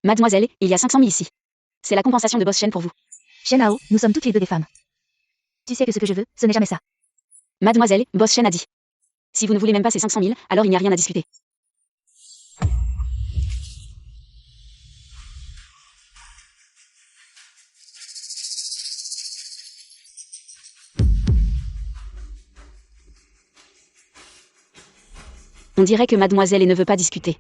Mademoiselle, il y a 500 000 ici. C'est la compensation de Boss Shen pour vous. Shen Hao, nous sommes toutes les deux des femmes. Tu sais que ce que je veux, ce n'est jamais ça. Mademoiselle, Boss Shen a dit. Si vous ne voulez même pas ces 500 000, alors il n'y a rien à discuter. On dirait que mademoiselle ne veut pas discuter.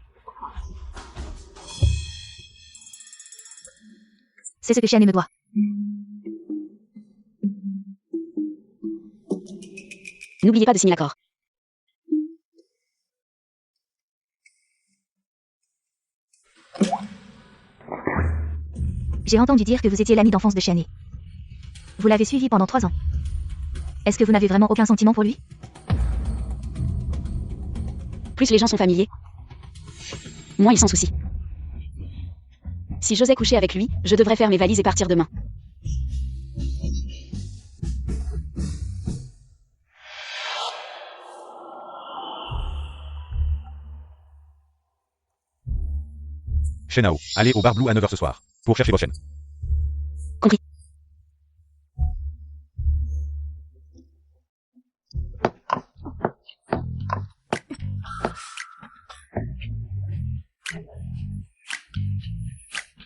C'est ce que Shen me doit. N'oubliez pas de signer l'accord. J'ai entendu dire que vous étiez l'ami d'enfance de Shen. Vous l'avez suivi pendant 3 ans. Est-ce que vous n'avez vraiment aucun sentiment pour lui? Plus les gens sont familiers, moins ils s'en soucient. Si j'osais coucher avec lui, je devrais faire mes valises et partir demain. Shen Hao, allez au bar Blue à 9h ce soir. Pour chercher Boss Shen. Compris.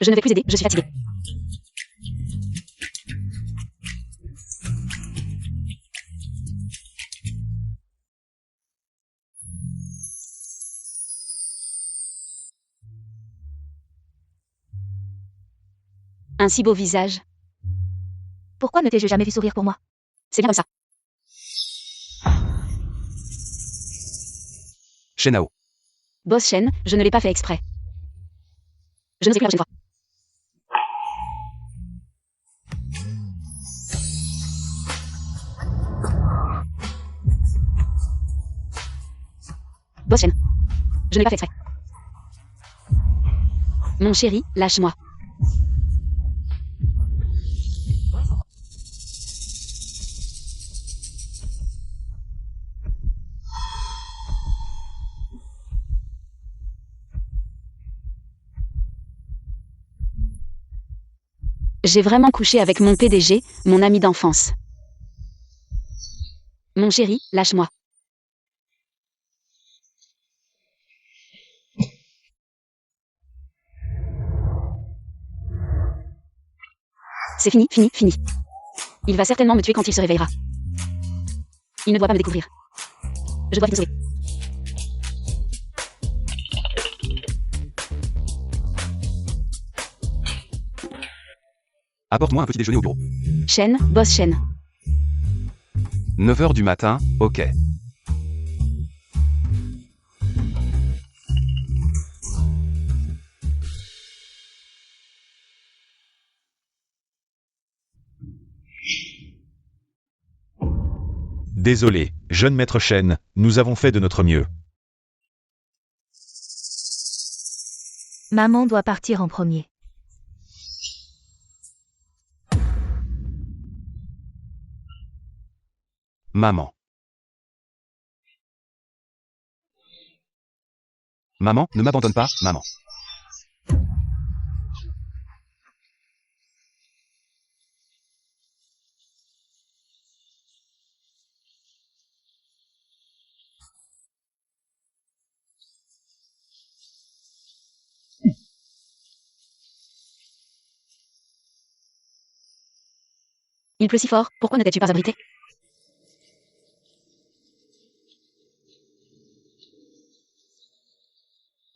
Je ne vais plus aider, je suis fatiguée. Un si beau visage. Pourquoi ne t'ai-je jamais vu sourire pour moi? C'est bien comme ça. Shen Hao. Boss Shen, je ne l'ai pas fait exprès. Je ne sais plus la prochaine fois. Boss Shen. Je n'ai pas fait exprès. Mon chéri, lâche-moi. J'ai vraiment couché avec mon PDG, mon ami d'enfance. Mon chéri, lâche-moi. C'est fini, fini, fini. Il va certainement me tuer quand il se réveillera. Il ne doit pas me découvrir. Je dois vite me sauver. Apporte-moi un petit déjeuner au bureau. Shen, Boss Shen. 9h du matin, ok. Désolé, jeune maître Shen, nous avons fait de notre mieux. Maman doit partir en premier. Maman. Maman, ne m'abandonne pas, maman. Il pleut si fort, pourquoi ne t'es-tu pas abrité?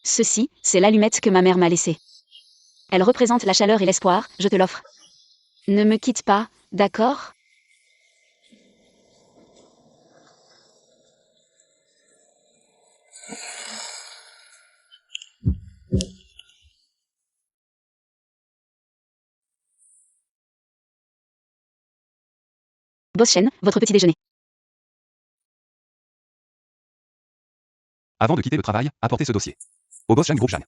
Ceci, c'est l'allumette que ma mère m'a laissée. Elle représente la chaleur et l'espoir, je te l'offre. Ne me quitte pas, d'accord? Boss Shen, votre petit déjeuner. Avant de quitter le travail, apportez ce dossier. Au Boss Shen Group Shan.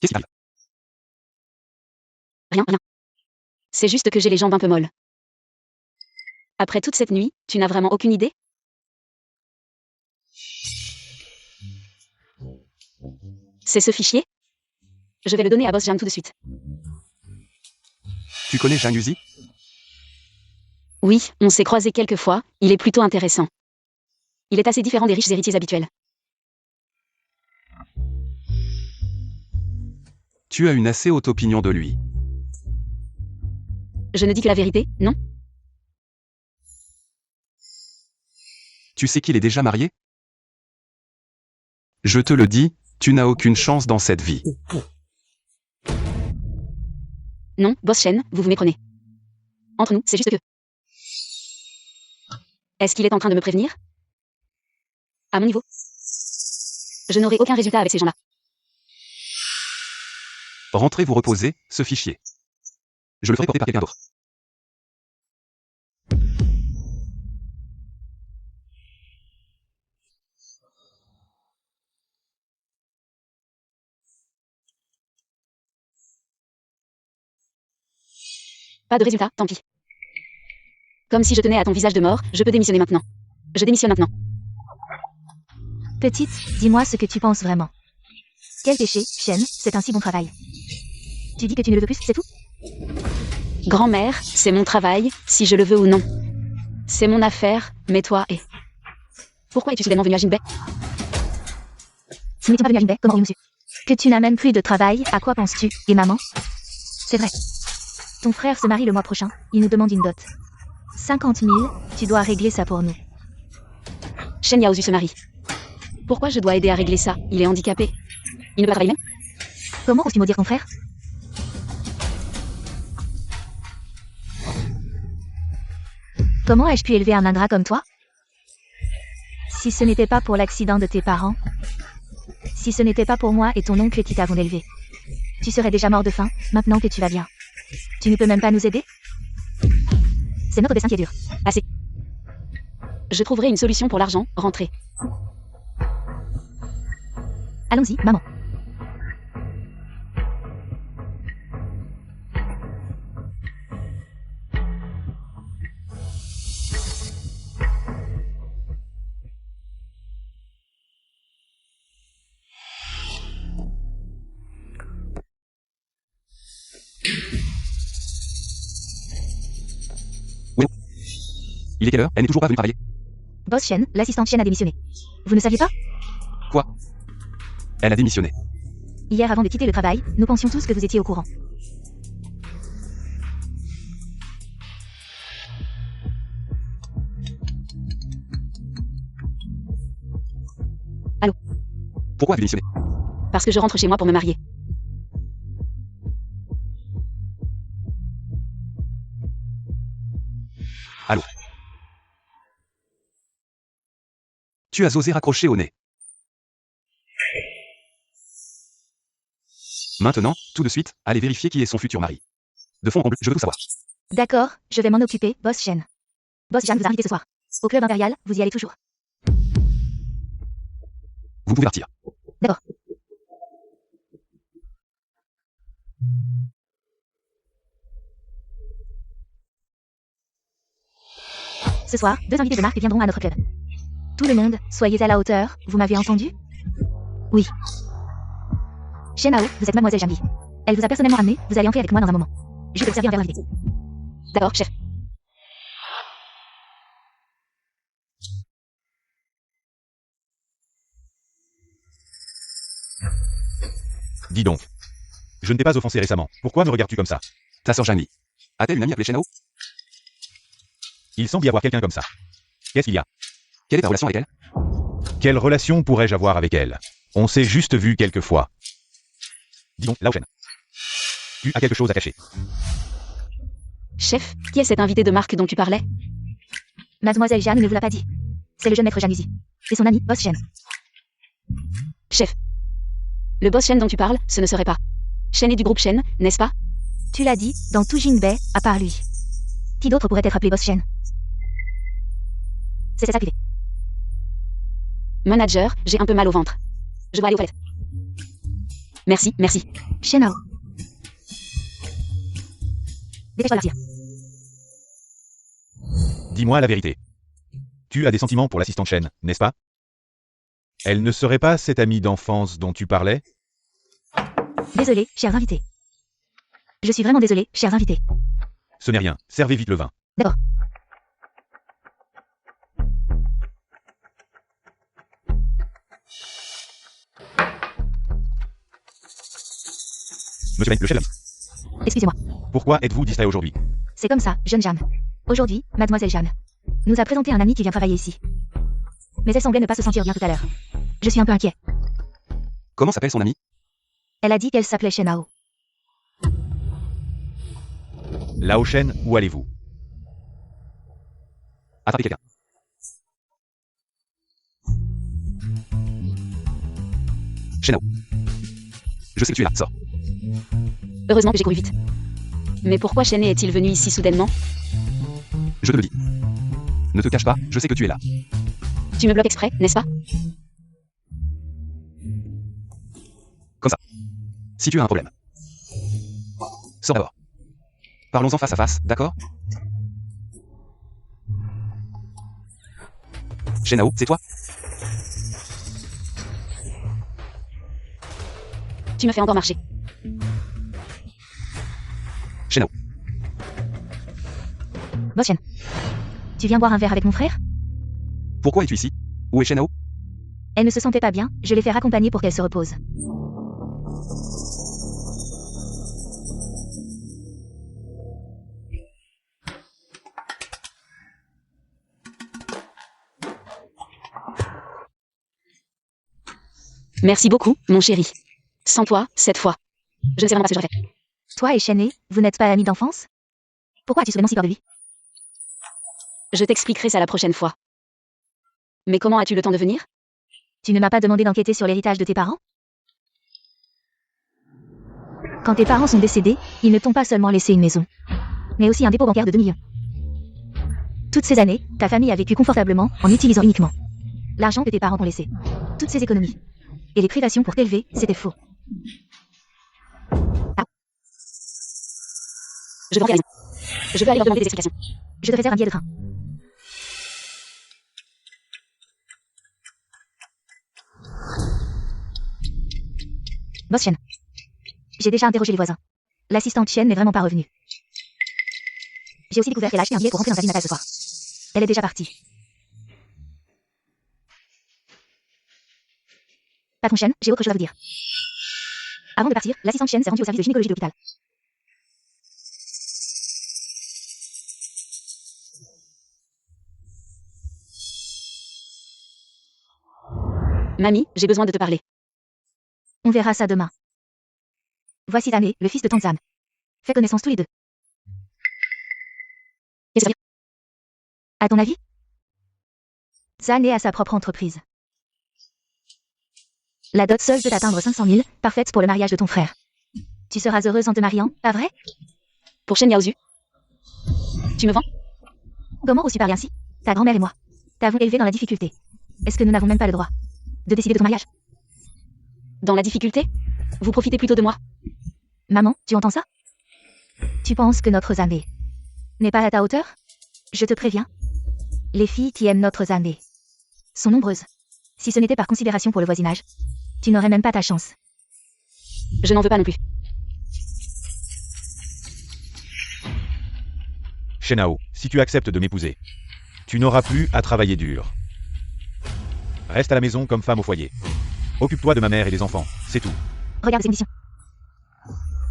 Qu'est-ce qui arrive? Rien, rien. C'est juste que j'ai les jambes un peu molles. Après toute cette nuit, tu n'as vraiment aucune idée? C'est ce fichier? Je vais le donner à Boss Jam tout de suite. Tu connais Zhang Yuzi? Oui, on s'est croisés quelques fois, il est plutôt intéressant. Il est assez différent des riches héritiers habituels. Tu as une assez haute opinion de lui. Je ne dis que la vérité, non? Tu sais qu'il est déjà marié? Je te le dis, tu n'as aucune chance dans cette vie. Non, Boss Shen, vous méprenez. Entre nous, c'est juste que... Est-ce qu'il est en train de me prévenir? À mon niveau? Je n'aurai aucun résultat avec ces gens-là. Rentrez vous reposer, ce fichier. Je le ferai porter par quelqu'un d'autre. Pas de résultat, tant pis. Comme si je tenais à ton visage de mort, je peux démissionner maintenant. Je démissionne maintenant. Petite, dis-moi ce que tu penses vraiment. Quel péché, Shen, c'est un si bon travail. Tu dis que tu ne le veux plus, c'est tout? Grand-mère, c'est mon travail, si je le veux ou non. C'est mon affaire, mais toi et... Pourquoi es-tu soudainement venu à Jinbei? Si nous n'étions pas venus à Jinbei, comment aurions-nous su? Que tu n'as même plus de travail, à quoi penses-tu? Et maman? C'est vrai. Ton frère se marie le mois prochain, il nous demande une dot. 50 000, tu dois régler ça pour nous. Shen Yaozu se marie. Pourquoi je dois aider à régler ça? Il est handicapé. Il ne peut pas travailler même? Comment oses-tu maudire ton frère? Comment ai-je pu élever un ingrat comme toi? Si ce n'était pas pour l'accident de tes parents, si ce n'était pas pour moi et ton oncle qui t'avons élevé, tu serais déjà mort de faim, maintenant que tu vas bien. Tu ne peux même pas nous aider? C'est notre destin qui est dur. Assez. Je trouverai une solution pour l'argent, rentrez. Allons-y, maman. Oui. Il est quelle heure? Elle n'est toujours pas venue travailler. Boss Shen, l'assistante Shen a démissionné. Vous ne saviez pas? Quoi? Elle a démissionné. Hier avant de quitter le travail, nous pensions tous que vous étiez au courant. Allô? Pourquoi avez-vous démissionné? Parce que je rentre chez moi pour me marier. Allô? Tu as osé raccrocher au nez. Maintenant, tout de suite, allez vérifier qui est son futur mari. De fond en comble, je veux tout savoir. D'accord, je vais m'en occuper, Boss Shen. Boss Jan vous a invité ce soir. Au club impérial, vous y allez toujours. Vous pouvez partir. D'accord. Ce soir, 2 invités de marque viendront à notre club. Tout le monde, soyez à la hauteur, vous m'avez entendu? Oui. Shen Hao, vous êtes mademoiselle Zhang Yi. Elle vous a personnellement amené, vous allez entrer avec moi dans un moment. Je vais vous servir un verre d'invité. D'accord, chef. Dis donc. Je ne t'ai pas offensé récemment. Pourquoi me regardes-tu comme ça? Ta sœur Zhang Yi. A-t-elle une amie appelée Shen Hao? Il semble y avoir quelqu'un comme ça. Qu'est-ce qu'il y a? Quelle est ta relation avec elle? Quelle relation pourrais-je avoir avec elle? On s'est juste vu quelques fois. Dis donc, Lao Shen. Tu as quelque chose à cacher. Chef, qui est cet invité de marque dont tu parlais? Mademoiselle Jeanne ne vous l'a pas dit. C'est le jeune maître Januzi. C'est son ami, Boss Shen. Chef. Le Boss Shen dont tu parles, ce ne serait pas. Shen est du groupe Shen, n'est-ce pas? Tu l'as dit, dans tout Jinbei, à part lui. Qui d'autre pourrait être appelé Boss Shen? C'est ça privé. Manager, j'ai un peu mal au ventre. Je dois aller aux toilettes. Merci, merci. Shen Hao. Dépêche-toi de partir. Dis-moi la vérité. Tu as des sentiments pour l'assistante Chen, n'est-ce pas? Elle ne serait pas cette amie d'enfance dont tu parlais? Désolé, chers invités. Je suis vraiment désolé, chers invités. Ce n'est rien, servez vite le vin. D'accord. Monsieur Ben, le chef. Excusez-moi. Pourquoi êtes-vous distrait aujourd'hui? C'est comme ça, jeune Jeanne. Aujourd'hui, mademoiselle Jeanne nous a présenté un ami qui vient travailler ici. Mais elle semblait ne pas se sentir bien tout à l'heure. Je suis un peu inquiet. Comment s'appelle son ami? Elle a dit qu'elle s'appelait Shenao. Lao Shen, où allez-vous? Attrapez quelqu'un. Shenao. Je sais que tu es là, sors. Heureusement que j'ai couru vite. Mais pourquoi Shen est-il venu ici soudainement? Je te le dis. Ne te cache pas, je sais que tu es là. Tu me bloques exprès, n'est-ce pas? Comme ça. Si tu as un problème. Sors d'abord. Parlons-en face à face, d'accord? Shenao, c'est toi? Tu me fais encore marcher. Shenao. Boss Shen. Tu viens boire un verre avec mon frère? Pourquoi es-tu ici? Où est Shenao? Elle ne se sentait pas bien, je l'ai fait raccompagner pour qu'elle se repose. Merci beaucoup, mon chéri. Sans toi, cette fois, je ne sais vraiment pas ce que j'aurais fait. Toi et Shen, vous n'êtes pas amis d'enfance? Pourquoi as-tu soudainement si peur de lui? Je t'expliquerai ça la prochaine fois. Mais comment as-tu le temps de venir? Tu ne m'as pas demandé d'enquêter sur l'héritage de tes parents? Quand tes parents sont décédés, ils ne t'ont pas seulement laissé une maison, mais aussi un dépôt bancaire de 2 millions. Toutes ces années, ta famille a vécu confortablement en utilisant uniquement l'argent que tes parents t'ont laissé. Toutes ces économies. Et les privations pour t'élever, c'était faux. Ah. Je vais rentrer à la maison. Je veux aller leur demander des explications. Je te réserve un billet de train. Boss Chen. J'ai déjà interrogé les voisins. L'assistante Chen n'est vraiment pas revenue. J'ai aussi découvert qu'elle a acheté un billet pour rentrer dans sa ville natale ce soir. Elle est déjà partie. Patron Chen, j'ai autre chose à vous dire. Avant de partir, l'assistante Chen s'est rendue au service de gynécologie de l'hôpital. Mamie, j'ai besoin de te parler. On verra ça demain. Voici Zane, le fils de Tante Zan. Fais connaissance tous les deux. Qu'est-ce que ça veut dire? À ton avis? Zane a sa propre entreprise. La dot seule peut atteindre 500 000, parfaite pour le mariage de ton frère. Tu seras heureuse en te mariant, pas vrai? Pour Shen Yaozu. Tu me vends? Comment oses-tu parler ainsi? Ta grand-mère et moi t'avons élevé dans la difficulté. Est-ce que nous n'avons même pas le droit de décider de ton mariage? Dans la difficulté? Vous profitez plutôt de moi. Maman, tu entends ça? Tu penses que notre Zane n'est pas à ta hauteur? Je te préviens. Les filles qui aiment notre Zane sont nombreuses. Si ce n'était par considération pour le voisinage, tu n'aurais même pas ta chance. Je n'en veux pas non plus. Shenao, si tu acceptes de m'épouser, tu n'auras plus à travailler dur. Reste à la maison comme femme au foyer. Occupe-toi de ma mère et des enfants, c'est tout. Regarde ces conditions.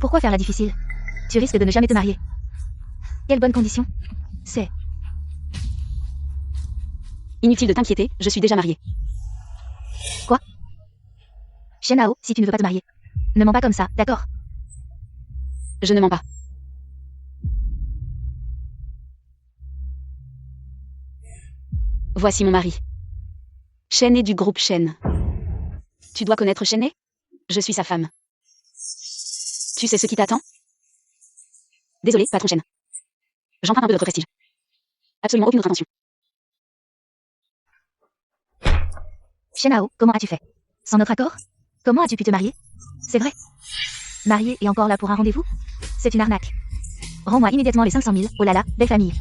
Pourquoi faire la difficile? Tu risques de ne jamais te marier. Quelles bonnes conditions? C'est... Inutile de t'inquiéter, je suis déjà mariée. Quoi? Shenao, si tu ne veux pas te marier, ne mens pas comme ça, d'accord? Je ne mens pas. Voici mon mari. Shen du groupe Shen. Tu dois connaître Shen? Je suis sa femme. Tu sais ce qui t'attend? Désolé, patron Shen. J'emprunte un peu de votre prestige. Absolument aucune autre intention. Shenao, comment as-tu fait? Sans notre accord? Comment as-tu pu te marier? C'est vrai? Marié et encore là pour un rendez-vous? C'est une arnaque. Rends-moi immédiatement les 500 000. Oh là là, belle famille.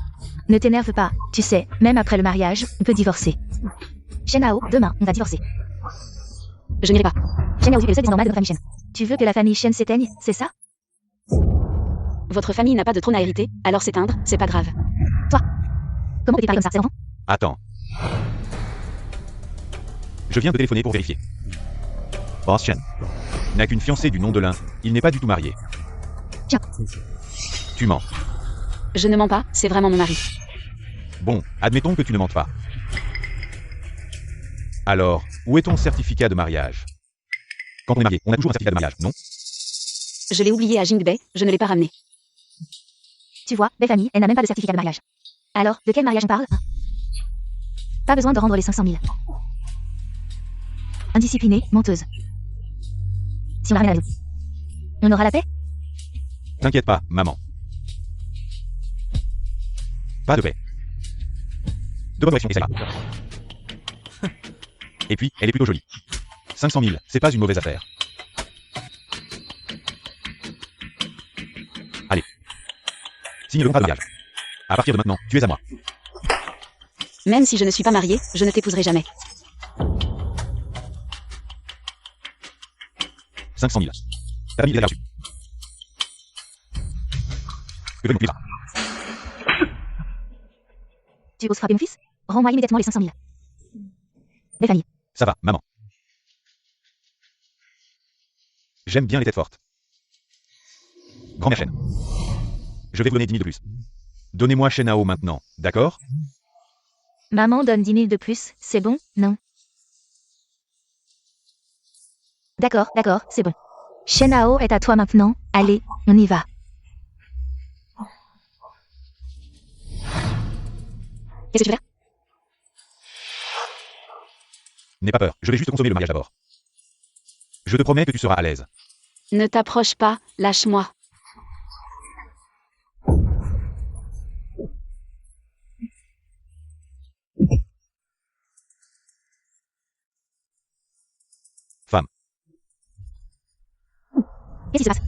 Ne t'énerve pas. Tu sais, même après le mariage, on peut divorcer. Shen Hao, demain, on va divorcer. Je n'irai pas. Shen Hao est le seul des normal de notre famille Shen. Tu veux que la famille Shen s'éteigne, c'est ça? Votre famille n'a pas de trône à hériter, alors s'éteindre, c'est pas grave. Comment peux-tu parler comme ça, c'est enfant? Attends. Je viens de téléphoner pour vérifier. Boss Shen n'a qu'une fiancée du nom de l'un. Il n'est pas du tout marié. Tiens. Tu mens. Je ne mens pas, c'est vraiment mon mari. Bon, admettons que tu ne mentes pas. Alors, où est ton certificat de mariage? Quand on est marié, on a toujours un certificat de mariage, non? Je l'ai oublié à Jingbei, je ne l'ai pas ramené. Tu vois, belle famille, elle n'a même pas de certificat de mariage. Alors, de quel mariage on parle? Pas besoin de rendre les 500 000. Indisciplinée, menteuse. Si on la ramène à nous, on aura la paix? T'inquiète pas, maman. Pas de paix. De bonne direction, et ça ira. Et puis, elle est plutôt jolie. 500 000, c'est pas une mauvaise affaire. Allez. Signe le contrat de mariage. À partir de maintenant, tu es à moi. Même si je ne suis pas mariée, je ne t'épouserai jamais. 500 000. Ta famille est là-dessus. Que veut mon livre? Tu oses frapper mon fils? Rends-moi immédiatement les 500 000. Belle famille. Ça va, maman. J'aime bien les têtes fortes. Grand-mère Shen. Je vais vous donner 10 000 de plus. Donnez-moi Shen Hao maintenant, d'accord? Maman donne 10 000 de plus, c'est bon, non? D'accord, c'est bon. Shen Hao est à toi maintenant, allez, on y va. Qu'est-ce que tu veux faire? N'aie pas peur, je vais juste consommer le mariage d'abord. Je te promets que tu seras à l'aise. Ne t'approche pas, lâche-moi. Femme. Qu'est-ce qui se passe?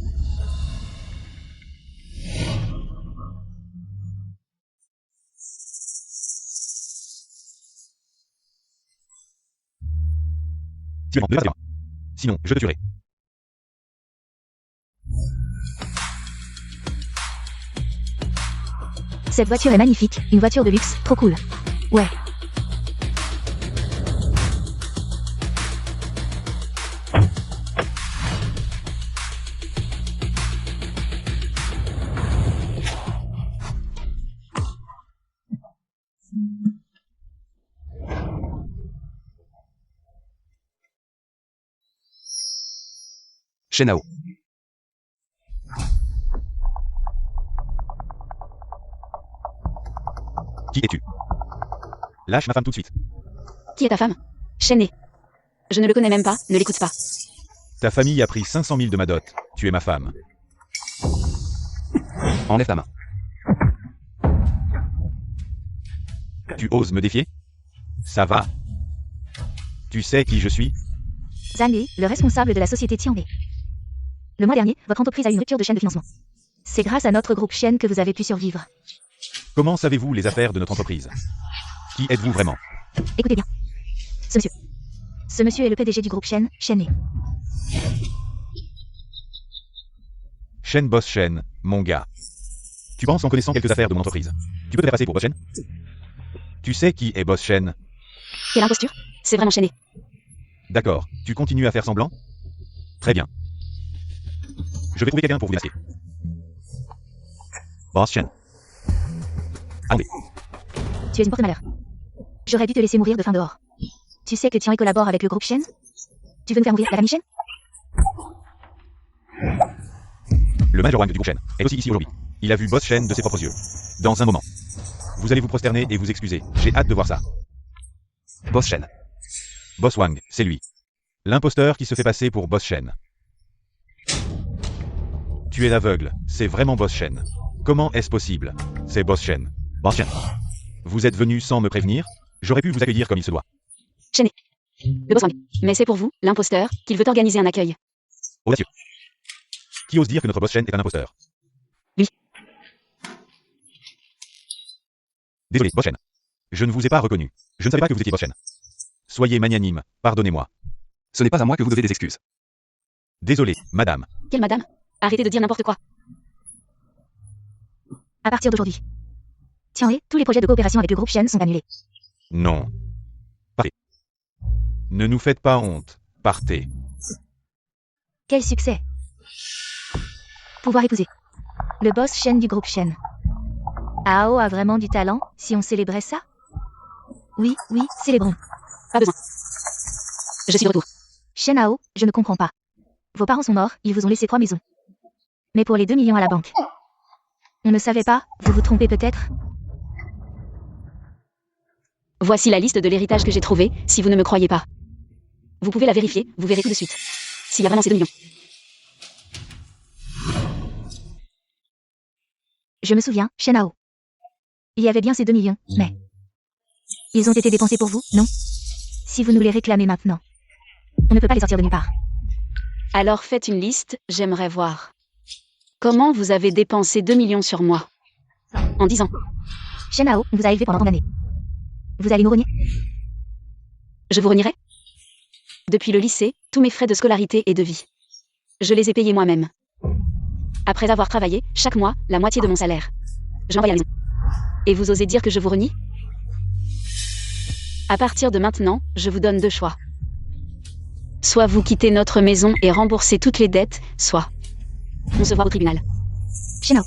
Tu es en 2 à 0. Sinon, je te tuerai. Cette voiture est magnifique, une voiture de luxe, trop cool. Ouais. Shen Hao. Qui es-tu? Lâche ma femme tout de suite. Qui est ta femme? Shen. Je ne le connais même pas, ne l'écoute pas. Ta famille a pris 500 000 de ma dot. Tu es ma femme. Enlève ta main. Tu oses me défier? Ça va. Tu sais qui je suis? Zhang Li, le responsable de la société Tianwei. Le mois dernier, votre entreprise a eu une rupture de chaîne de financement. C'est grâce à notre groupe Shen que vous avez pu survivre. Comment savez-vous les affaires de notre entreprise? Qui êtes-vous vraiment? Écoutez bien. Ce monsieur est le PDG du groupe Shen, Shen. Shen Boss Shen, mon gars. Tu penses en connaissant quelques affaires de mon entreprise, tu peux te faire passer pour Boss Shen? Tu sais qui est Boss Shen? Quelle imposture? C'est vraiment Shen. D'accord, tu continues à faire semblant? Très bien. Je vais trouver quelqu'un pour vous démasquer. Boss Shen. Attendez. Tu es une porte-malheur. J'aurais dû te laisser mourir de faim dehors. Tu sais que Tianwei collabore avec le groupe Shen? Tu veux nous faire mourir la famille Shen? Le Major Wang du groupe Shen est aussi ici aujourd'hui. Il a vu Boss Shen de ses propres yeux. Dans un moment. Vous allez vous prosterner et vous excuser. J'ai hâte de voir ça. Boss Shen. Boss Wang, c'est lui. L'imposteur qui se fait passer pour Boss Shen. Tu es l'aveugle, c'est vraiment Boss Shen. Comment est-ce possible? C'est Boss Shen. Boss Shen. Vous êtes venu sans me prévenir? J'aurais pu vous accueillir comme il se doit. Shen. Le boss Wang. Mais c'est pour vous, l'imposteur, qu'il veut organiser un accueil. Audacieux. Qui ose dire que notre Boss Shen est un imposteur? Lui. Désolé, boss Chen. Je ne vous ai pas reconnu. Je ne savais pas que vous étiez boss Chen. Soyez magnanime, pardonnez-moi. Ce n'est pas à moi que vous devez des excuses. Désolé, madame. Quelle madame? Arrêtez de dire n'importe quoi. À partir d'aujourd'hui. Tiens, tous les projets de coopération avec le groupe Shen sont annulés. Non. Partez. Ne nous faites pas honte. Partez. Quel succès. Pouvoir épouser le boss Shen du groupe Shen. Ao a vraiment du talent, si on célébrait ça? Oui, célébrons. Pas besoin. Je suis de retour. Shen Ao, je ne comprends pas. Vos parents sont morts, ils vous ont laissé 3 maisons. Mais pour les 2 millions à la banque. On ne savait pas, vous vous trompez peut-être? Voici la liste de l'héritage que j'ai trouvé, si vous ne me croyez pas. Vous pouvez la vérifier, vous verrez tout de suite. S'il y a vraiment ces 2 millions. Je me souviens, Shen Ao. Il y avait bien ces 2 millions, mais... Ils ont été dépensés pour vous, non? Si vous nous les réclamez maintenant. On ne peut pas les sortir de nulle part. Alors faites une liste, j'aimerais voir. Comment vous avez dépensé 2 millions sur moi? En 10 ans. Shen Ao, on vous a élevé pendant tant d'années. Vous allez nous renier? Je vous renierai? Depuis le lycée, tous mes frais de scolarité et de vie. Je les ai payés moi-même. Après avoir travaillé, chaque mois, la moitié de mon salaire. Je l'envoie à la maison. Et vous osez dire que je vous renie? À partir de maintenant, je vous donne 2 choix. Soit vous quittez notre maison et remboursez toutes les dettes, soit on se voit au tribunal. Shen Ao.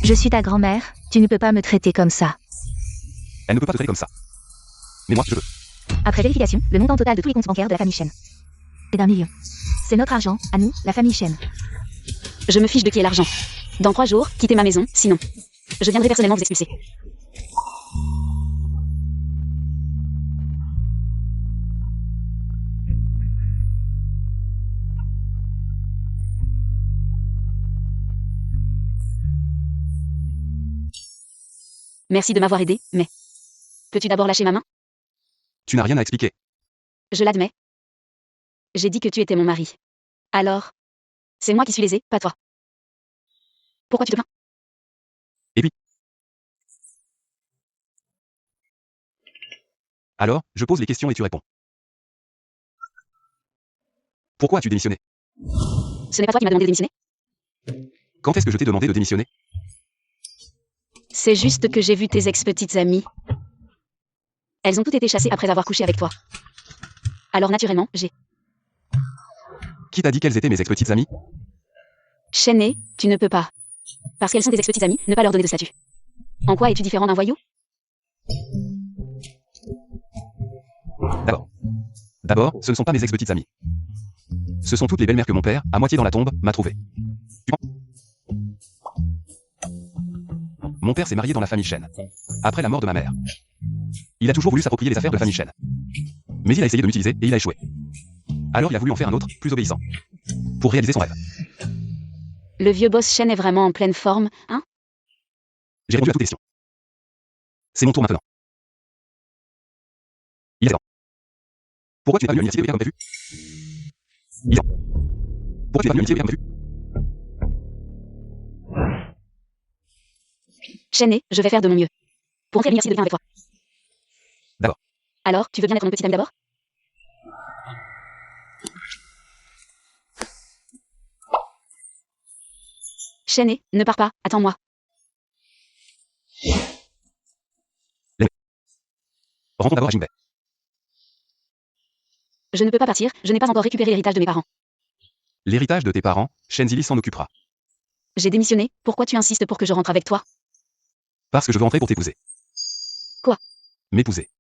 Je suis ta grand-mère, tu ne peux pas me traiter comme ça. Elle ne peut pas te traiter comme ça. Mais moi, je veux. Après vérification, le montant total de tous les comptes bancaires de la famille Shen est d'1 million. C'est notre argent, à nous, la famille Shen. Je me fiche de qui est l'argent. Dans 3 jours, quittez ma maison, sinon je viendrai personnellement vous expulser. Merci de m'avoir aidé, mais... Peux-tu d'abord lâcher ma main? Tu n'as rien à expliquer. Je l'admets. J'ai dit que tu étais mon mari. Alors, c'est moi qui suis lésée, pas toi. Pourquoi tu te plains? Et puis? Alors, je pose les questions et tu réponds. Pourquoi as-tu démissionné? Ce n'est pas toi qui m'as demandé de démissionner? Quand est-ce que je t'ai demandé de démissionner? C'est juste que j'ai vu tes ex-petites amies. Elles ont toutes été chassées après avoir couché avec toi. Alors naturellement, j'ai... Qui t'a dit qu'elles étaient mes ex-petites amies? Shen, tu ne peux pas. Parce qu'elles sont tes ex-petites amies, ne pas leur donner de statut. En quoi es-tu différent d'un voyou? D'abord, ce ne sont pas mes ex-petites amies. Ce sont toutes les belles-mères que mon père, à moitié dans la tombe, m'a trouvées. Tu comprends? Mon père s'est marié dans la famille Shen. Après la mort de ma mère. Il a toujours voulu s'approprier les affaires de la famille Shen. Mais il a essayé de m'utiliser et il a échoué. Alors il a voulu en faire un autre, plus obéissant. Pour réaliser son rêve. Le vieux boss Shen est vraiment en pleine forme, hein? J'ai répondu à toutes les questions. C'est mon tour maintenant. Il est temps. Pourquoi tu n'es pas venu à l'université comme prévu? Il est temps. Pourquoi tu n'es pas venu à l'université comme prévu? Shen, je vais faire de mon mieux. Pour entrer à l'université de bien avec toi. D'accord. Alors, tu veux bien être mon petit ami d'abord? Shen, ne pars pas, attends-moi. Rentrons d'abord à Jinbei. Je ne peux pas partir, je n'ai pas encore récupéré l'héritage de mes parents. L'héritage de tes parents, Shenzili s'en occupera. J'ai démissionné, pourquoi tu insistes pour que je rentre avec toi? Parce que je veux rentrer pour t'épouser. Quoi? M'épouser.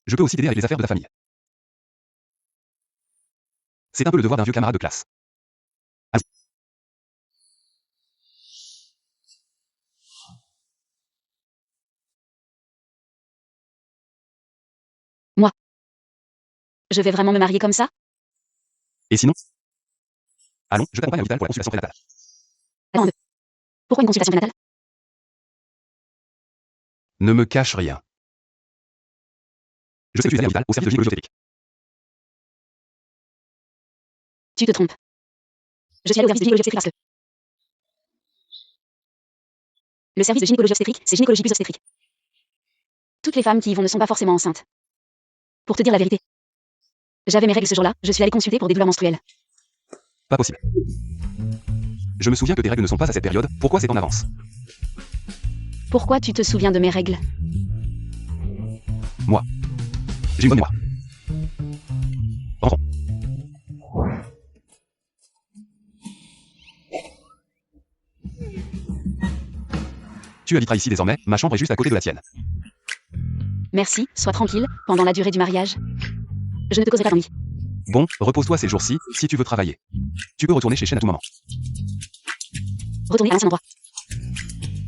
Je peux aussi t'aider avec les affaires de la famille. C'est un peu le devoir d'un vieux camarade de classe. Allons. Moi? Je vais vraiment me marier comme ça? Et sinon? Allons, je t'accompagne à l'hôpital pour la consultation prénatale. Attends, pourquoi une consultation prénatale? Ne me cache rien. Je sais que tu es allé à l'hôpital au service de gynécologie obstétrique. Tu te trompes. Je suis allé au service de gynécologie obstétrique parce que... Le service de gynécologie obstétrique, c'est gynécologie plus obstétrique. Toutes les femmes qui y vont ne sont pas forcément enceintes. Pour te dire la vérité. J'avais mes règles ce jour-là, je suis allée consulter pour des douleurs menstruelles. Pas possible. Je me souviens que tes règles ne sont pas à cette période, pourquoi c'est en avance? Pourquoi tu te souviens de mes règles? J'ai une bonne mémoire. Rentrons. Tu habiteras ici désormais, ma chambre est juste à côté de la tienne. Merci, sois tranquille, pendant la durée du mariage. Je ne te causerai pas d'ennui. Bon, repose-toi ces jours-ci, si tu veux travailler. Tu peux retourner chez Shen à tout moment. Retourner à l'ancien endroit.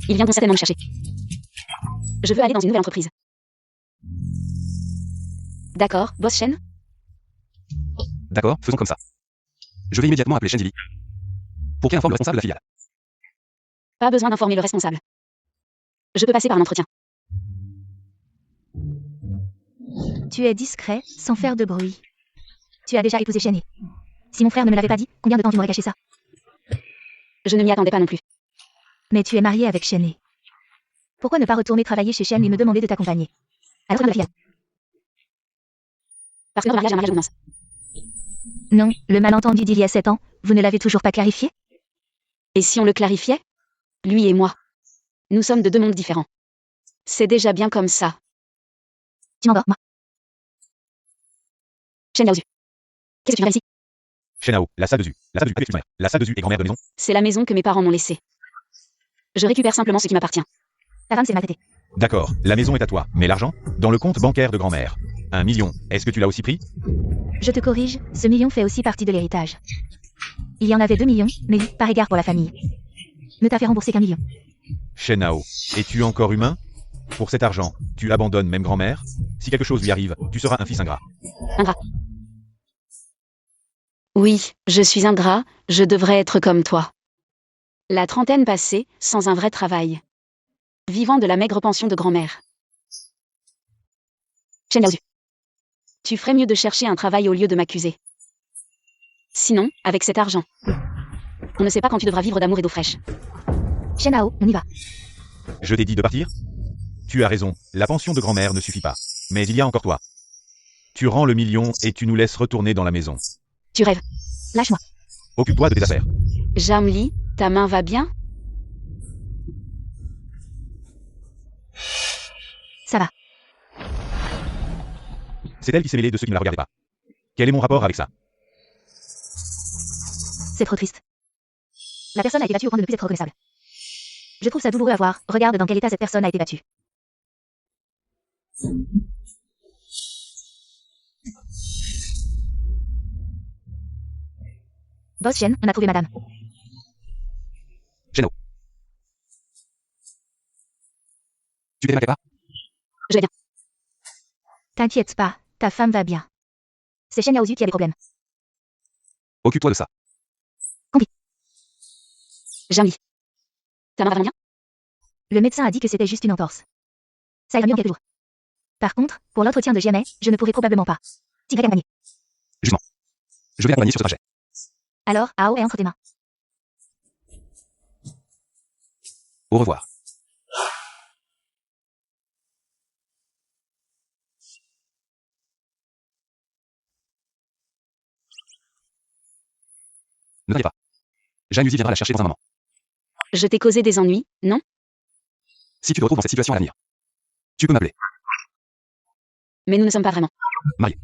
Ils viendront certainement me chercher. Je veux aller dans une nouvelle entreprise. D'accord, boss Shen? D'accord, faisons comme ça. Je vais immédiatement appeler Shen Dilly. Pour qu'il informe le responsable de la filiale. Pas besoin d'informer le responsable. Je peux passer par un entretien. Tu es discret, sans faire de bruit. Tu as déjà épousé Shen. Si mon frère ne me l'avait pas dit, combien de temps tu m'aurais caché ça? Je ne m'y attendais pas non plus. Mais tu es marié avec Shen. Pourquoi ne pas retourner travailler chez Shen et me demander de t'accompagner? À l'autre de la filiale. Parce que notre mariage est un mariage de confiance. Non, le malentendu d'il y a 7 ans, vous ne l'avez toujours pas clarifié? Et si on le clarifiait? Lui et moi. Nous sommes de deux mondes différents. C'est déjà bien comme ça. Tu m'endors, moi. Shen Yaozu. Qu'est-ce que tu viens ici? Shenao, la salle de Zu. La salle de Zu, excuse-moi. La salle de Zu est grand-mère de maison. C'est la maison que mes parents m'ont laissée. Je récupère simplement ce qui m'appartient. Ta femme s'est maltraitée. D'accord, la maison est à toi, mais l'argent? Dans le compte bancaire de grand-mère. 1 million, est-ce que tu l'as aussi pris? Je te corrige, ce million fait aussi partie de l'héritage. Il y en avait 2 millions, mais lui, par égard pour la famille. Ne t'a fait rembourser qu'1 million. Shenao, es-tu encore humain? Pour cet argent, tu abandonnes même grand-mère? Si quelque chose lui arrive, tu seras un fils ingrat. Ingrat. Oui, je suis ingrat, je devrais être comme toi. La trentaine passée, sans un vrai travail. Vivant de la maigre pension de grand-mère. Shen Yaozu. Tu ferais mieux de chercher un travail au lieu de m'accuser. Sinon, avec cet argent, on ne sait pas quand tu devras vivre d'amour et d'eau fraîche. Shenao, on y va. Je t'ai dit de partir? Tu as raison, la pension de grand-mère ne suffit pas. Mais il y a encore toi. Tu rends le million et tu nous laisses retourner dans la maison. Tu rêves. Lâche-moi. Occupe-toi de tes affaires. Jamli, ta main va bien? Ça va. C'est elle qui s'est mêlée de ceux qui ne la regardaient pas. Quel est mon rapport avec ça? C'est trop triste. La personne a été battue au point de ne plus être reconnaissable. Je trouve ça douloureux à voir. Regarde dans quel état cette personne a été battue. Boss Shen, on a trouvé madame. Shenao. Tu t'es démarqué pas? Je vais bien. T'inquiète pas, ta femme va bien. C'est Shen Yaozu qui a des problèmes. Occupe-toi de ça. Jamli. Ta main va vraiment bien? Le médecin a dit que c'était juste une entorse. Ça ira mieux dans quelques jours. Par contre, pour l'entretien de GMA, je ne pourrai probablement pas. Tigre accompagné. Justement. Je vais l'accompagner sur ce trajet. Alors, Ao est entre tes mains. Au revoir. Ne t'inquiète pas. Januzi viendra la chercher dans un moment. Je t'ai causé des ennuis, non? Si tu te retrouves dans cette situation à l'avenir, tu peux m'appeler. Mais nous ne sommes pas vraiment. Marié.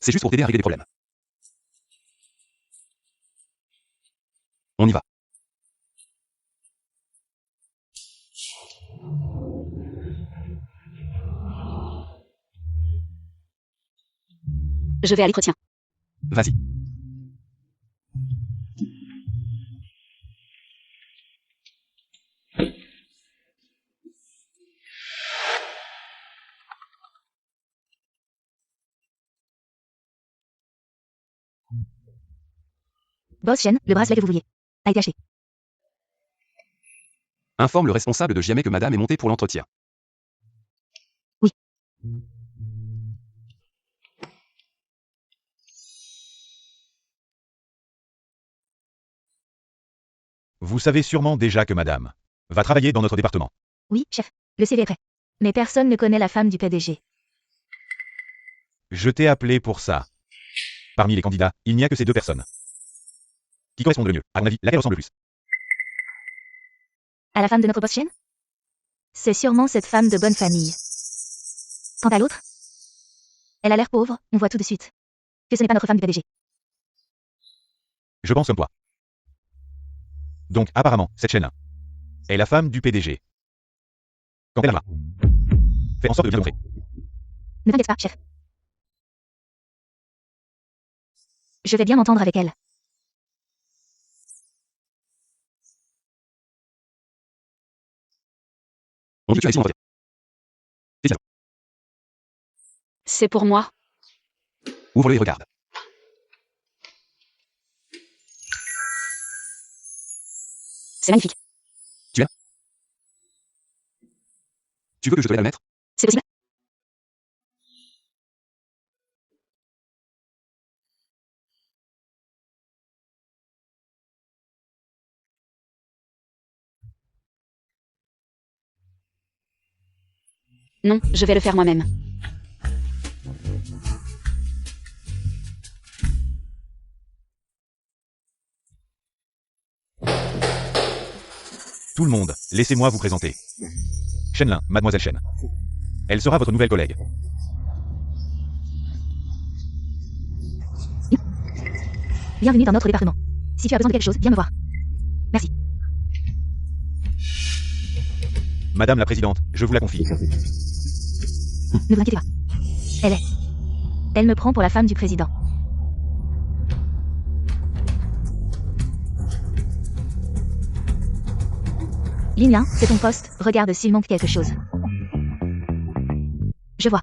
C'est juste pour t'aider à régler des problèmes. On y va. Je vais à l'entretien. Vas-y. Boss Shen, le bracelet que vous vouliez a été acheté. Informe le responsable de JMA que madame est montée pour l'entretien. Oui. Vous savez sûrement déjà que madame va travailler dans notre département. Oui, chef. Le CV est prêt. Mais personne ne connaît la femme du PDG. Je t'ai appelé pour ça. Parmi les candidats, il n'y a que ces deux personnes. Qui correspondent le mieux? À mon avis, laquelle ressemble le plus? À la femme de notre boss Shen? C'est sûrement cette femme de bonne famille. Quant à l'autre, elle a l'air pauvre, on voit tout de suite. Que ce n'est pas notre femme du PDG. Je pense comme toi. Donc, apparemment, cette Shen est la femme du PDG. Quand elle arrivera, fais en sorte de bien le montrer. Ne t'inquiète pas, chef. Je vais bien m'entendre avec elle. On veut que tu ailles ici, on va faire. C'est pour moi. Ouvre-le et regarde. C'est magnifique. Tu veux que je te l'aide à le mettre? C'est possible? Non, je vais le faire moi-même. Tout le monde, laissez-moi vous présenter. Shenlin, mademoiselle Shen. Elle sera votre nouvelle collègue. Bienvenue dans notre département. Si tu as besoin de quelque chose, viens me voir. Merci. Madame la présidente, je vous la confie. Ne vous inquiétez pas. Elle me prend pour la femme du président. Lina, c'est ton poste, regarde s'il manque quelque chose. Je vois.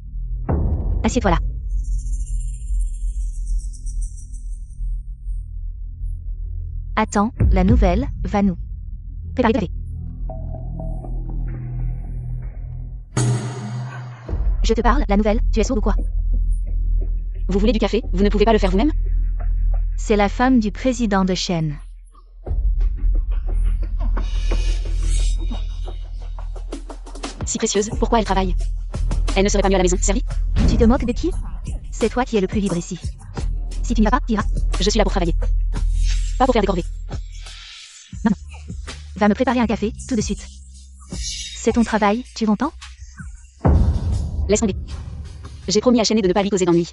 Assieds-toi là. Attends, la nouvelle, va nous. Préparez le café. Je te parle, la nouvelle, tu es sourd ou quoi? Vous voulez du café? Vous ne pouvez pas le faire vous-même? C'est la femme du président de Shen. Si précieuse, pourquoi elle travaille? Elle ne serait pas mieux à la maison, servie? Tu te moques de qui? C'est toi qui es le plus libre ici. Si tu n'y vas pas, tu iras. Je suis là pour travailler. Pas pour faire des corvées. Maman. Va me préparer un café, tout de suite. C'est ton travail, tu m'entends? Laisse tomber. J'ai promis à Shen de ne pas lui causer d'ennui.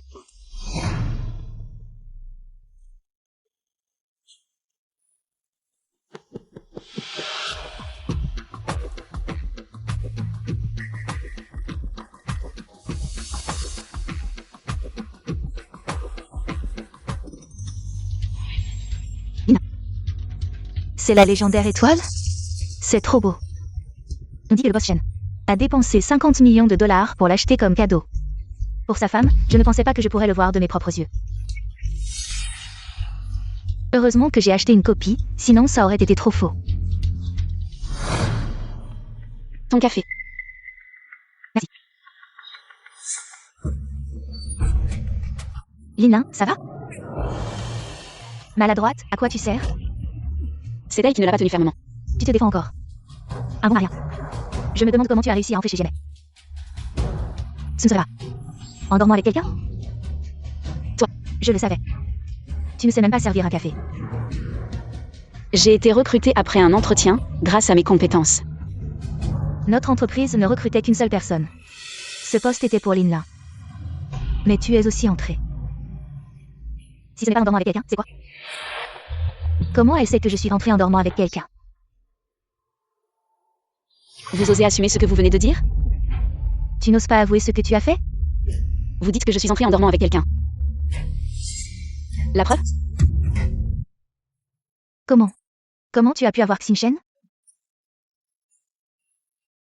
C'est la légendaire étoile? C'est trop beau. On dit que le boss Shen a dépensé 50 millions de dollars pour l'acheter comme cadeau. Pour sa femme, je ne pensais pas que je pourrais le voir de mes propres yeux. Heureusement que j'ai acheté une copie, sinon ça aurait été trop faux. Ton café. Merci. Lina, ça va? Maladroite, à quoi tu sers? C'est elle qui ne l'a pas tenu fermement. Tu te défends encore. Un bon à rien. Je me demande comment tu as réussi à empêcher Jamais. Ce ne serait pas. En dormant avec quelqu'un? Toi. Je le savais. Tu ne sais même pas servir un café. J'ai été recrutée après un entretien, grâce à mes compétences. Notre entreprise ne recrutait qu'une seule personne. Ce poste était pour Lina. Mais tu es aussi entrée. Si ce n'est pas en dormant avec quelqu'un, c'est quoi? Comment elle sait que je suis rentrée en dormant avec quelqu'un? Vous osez assumer ce que vous venez de dire? Tu n'oses pas avouer ce que tu as fait? Vous dites que je suis entrée en dormant avec quelqu'un. La preuve? Comment? Comment tu as pu avoir Xin Shen?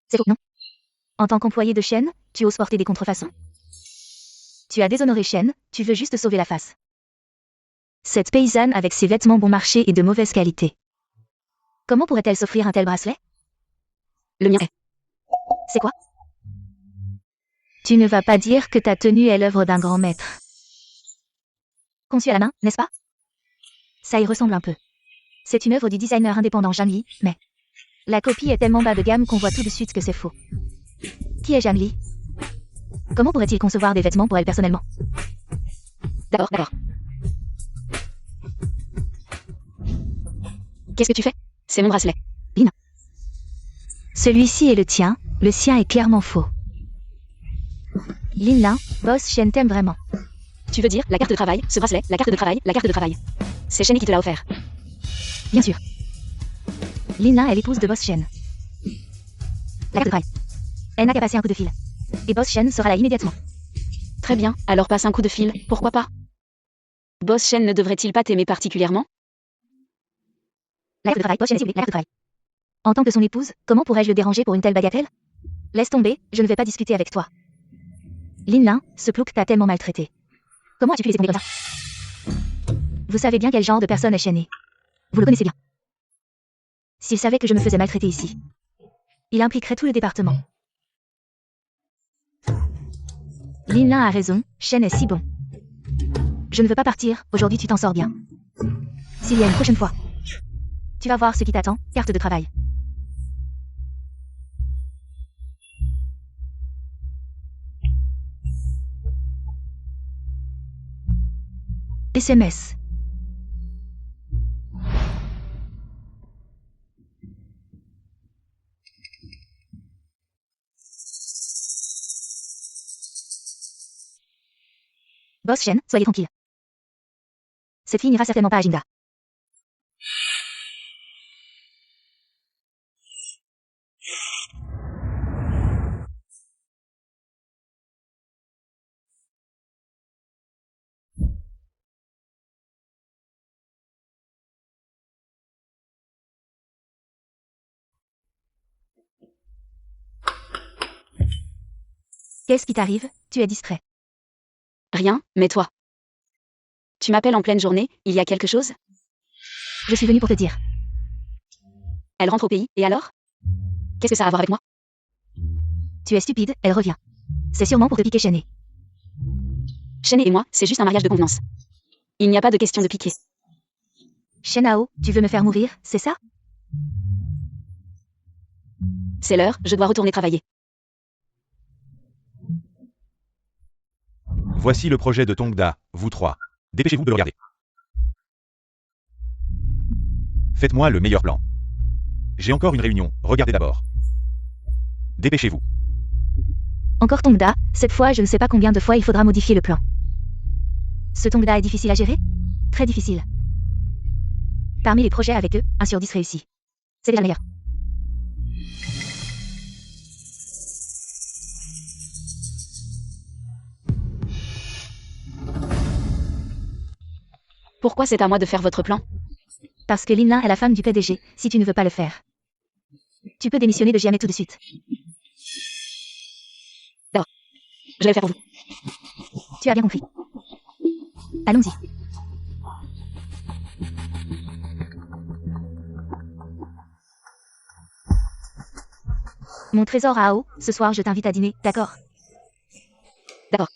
C'est faux, non? En tant qu'employé de Shen, tu oses porter des contrefaçons. Tu as déshonoré Shen, tu veux juste sauver la face. Cette paysanne avec ses vêtements bon marché et de mauvaise qualité. Comment pourrait-elle s'offrir un tel bracelet? Le mien est. C'est quoi? Tu ne vas pas dire que ta tenue est l'œuvre d'un grand maître. Conçu à la main, n'est-ce pas? Ça y ressemble un peu. C'est une œuvre du designer indépendant Zhang Yi, mais La copie est tellement bas de gamme qu'on voit tout de suite que c'est faux. Qui est Jamli? Comment pourrait-il concevoir des vêtements pour elle personnellement? D'accord. Qu'est-ce que tu fais? C'est mon bracelet. Lynn. Celui-ci est le tien, le sien est clairement faux. Lin Lin, Boss Shen t'aime vraiment. Tu veux dire la carte de travail, ce bracelet, la carte de travail, la carte de travail. C'est Shen qui te l'a offert. Bien sûr. Lin Lin est l'épouse de Boss Shen. La carte de travail. Elle n'a qu'à passer un coup de fil. Et Boss Shen sera là immédiatement. Très bien, alors passe un coup de fil, pourquoi pas? Boss Shen ne devrait-il pas t'aimer particulièrement? La carte de travail, Boss Shen, s'il vous plaît, la carte de travail. En tant que son épouse, comment pourrais-je le déranger pour une telle bagatelle? Laisse tomber, je ne vais pas discuter avec toi. Lin Lin, ce plouc t'a tellement maltraité. Comment as-tu pu laisser tomber comme ça? Vous savez bien quel genre de personne est Shen. Vous le connaissez bien. S'il savait que je me faisais maltraiter ici, il impliquerait tout le département. Lin Lin a raison, Shen est si bon. Je ne veux pas partir, aujourd'hui tu t'en sors bien. S'il y a une prochaine fois, tu vas voir ce qui t'attend, carte de travail. SMS. Boss Shen, soyez tranquille. Cette fille n'ira certainement pas à Jinda. Qu'est-ce qui t'arrive? Tu es distrait. Rien, mais toi. Tu m'appelles en pleine journée, il y a quelque chose? Je suis venue pour te dire. Elle rentre au pays, et alors? Qu'est-ce que ça a à voir avec moi? Tu es stupide, elle revient. C'est sûrement pour te piquer Shen. Shen et moi, c'est juste un mariage de convenance. Il n'y a pas de question de piquer. Shen Hao, tu veux me faire mourir, c'est ça? C'est l'heure, je dois retourner travailler. Voici le projet de Tongda, vous trois. Dépêchez-vous de le regarder. Faites-moi le meilleur plan. J'ai encore une réunion, regardez d'abord. Dépêchez-vous. Encore Tongda, cette fois je ne sais pas combien de fois il faudra modifier le plan. Ce Tongda est difficile à gérer? Très difficile. Parmi les projets avec eux, 1 sur 10 réussi. C'est déjà le meilleur. Pourquoi c'est à moi de faire votre plan? Parce que Lin Lin est la femme du PDG, si tu ne veux pas le faire. Tu peux démissionner de Jiamé tout de suite. D'accord. Je vais le faire pour vous. Tu as bien compris. Allons-y. Mon trésor à Ao, ce soir je t'invite à dîner, d'accord? D'accord.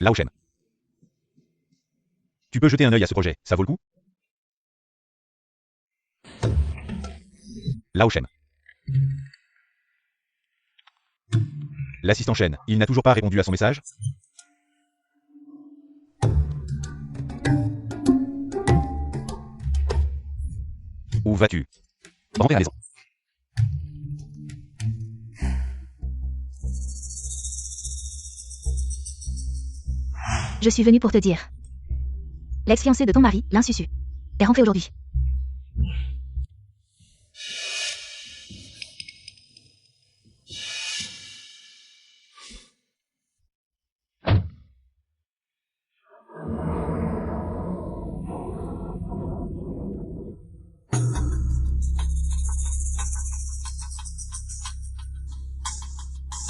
Lao Shen. Tu peux jeter un œil à ce projet, ça vaut le coup? Lao Shen. L'assistant Shen, il n'a toujours pas répondu à son message? Où vas-tu? Rentrez à la maison. Je suis venue pour te dire. L'ex-fiancé de ton mari, l'insusu, est rentré aujourd'hui.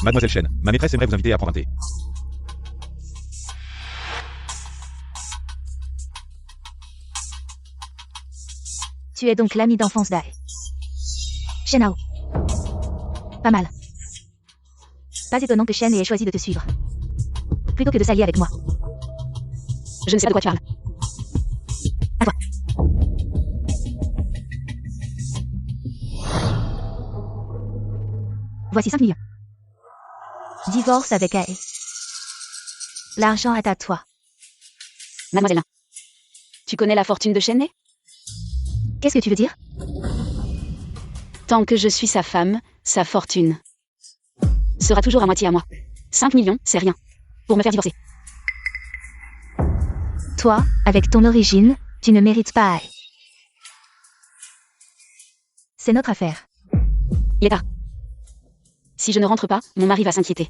Mademoiselle Shen, ma maîtresse aimerait vous inviter à prendre un thé. Tu es donc l'ami d'enfance d'Ae. Shen Hao. Pas mal. Pas étonnant que Shen ait choisi de te suivre. Plutôt que de s'allier avec moi. Je ne sais pas de quoi tu parles. À toi. Voici 5 millions. Divorce avec A. L'argent est à toi. Mademoiselle. Tu connais la fortune de Cheney? Qu'est-ce que tu veux dire? Tant que je suis sa femme, sa fortune sera toujours à moitié à moi. 5 millions, c'est rien. Pour me faire divorcer. Toi, avec ton origine, tu ne mérites pas A. C'est notre affaire. Il est tard. Si je ne rentre pas, mon mari va s'inquiéter.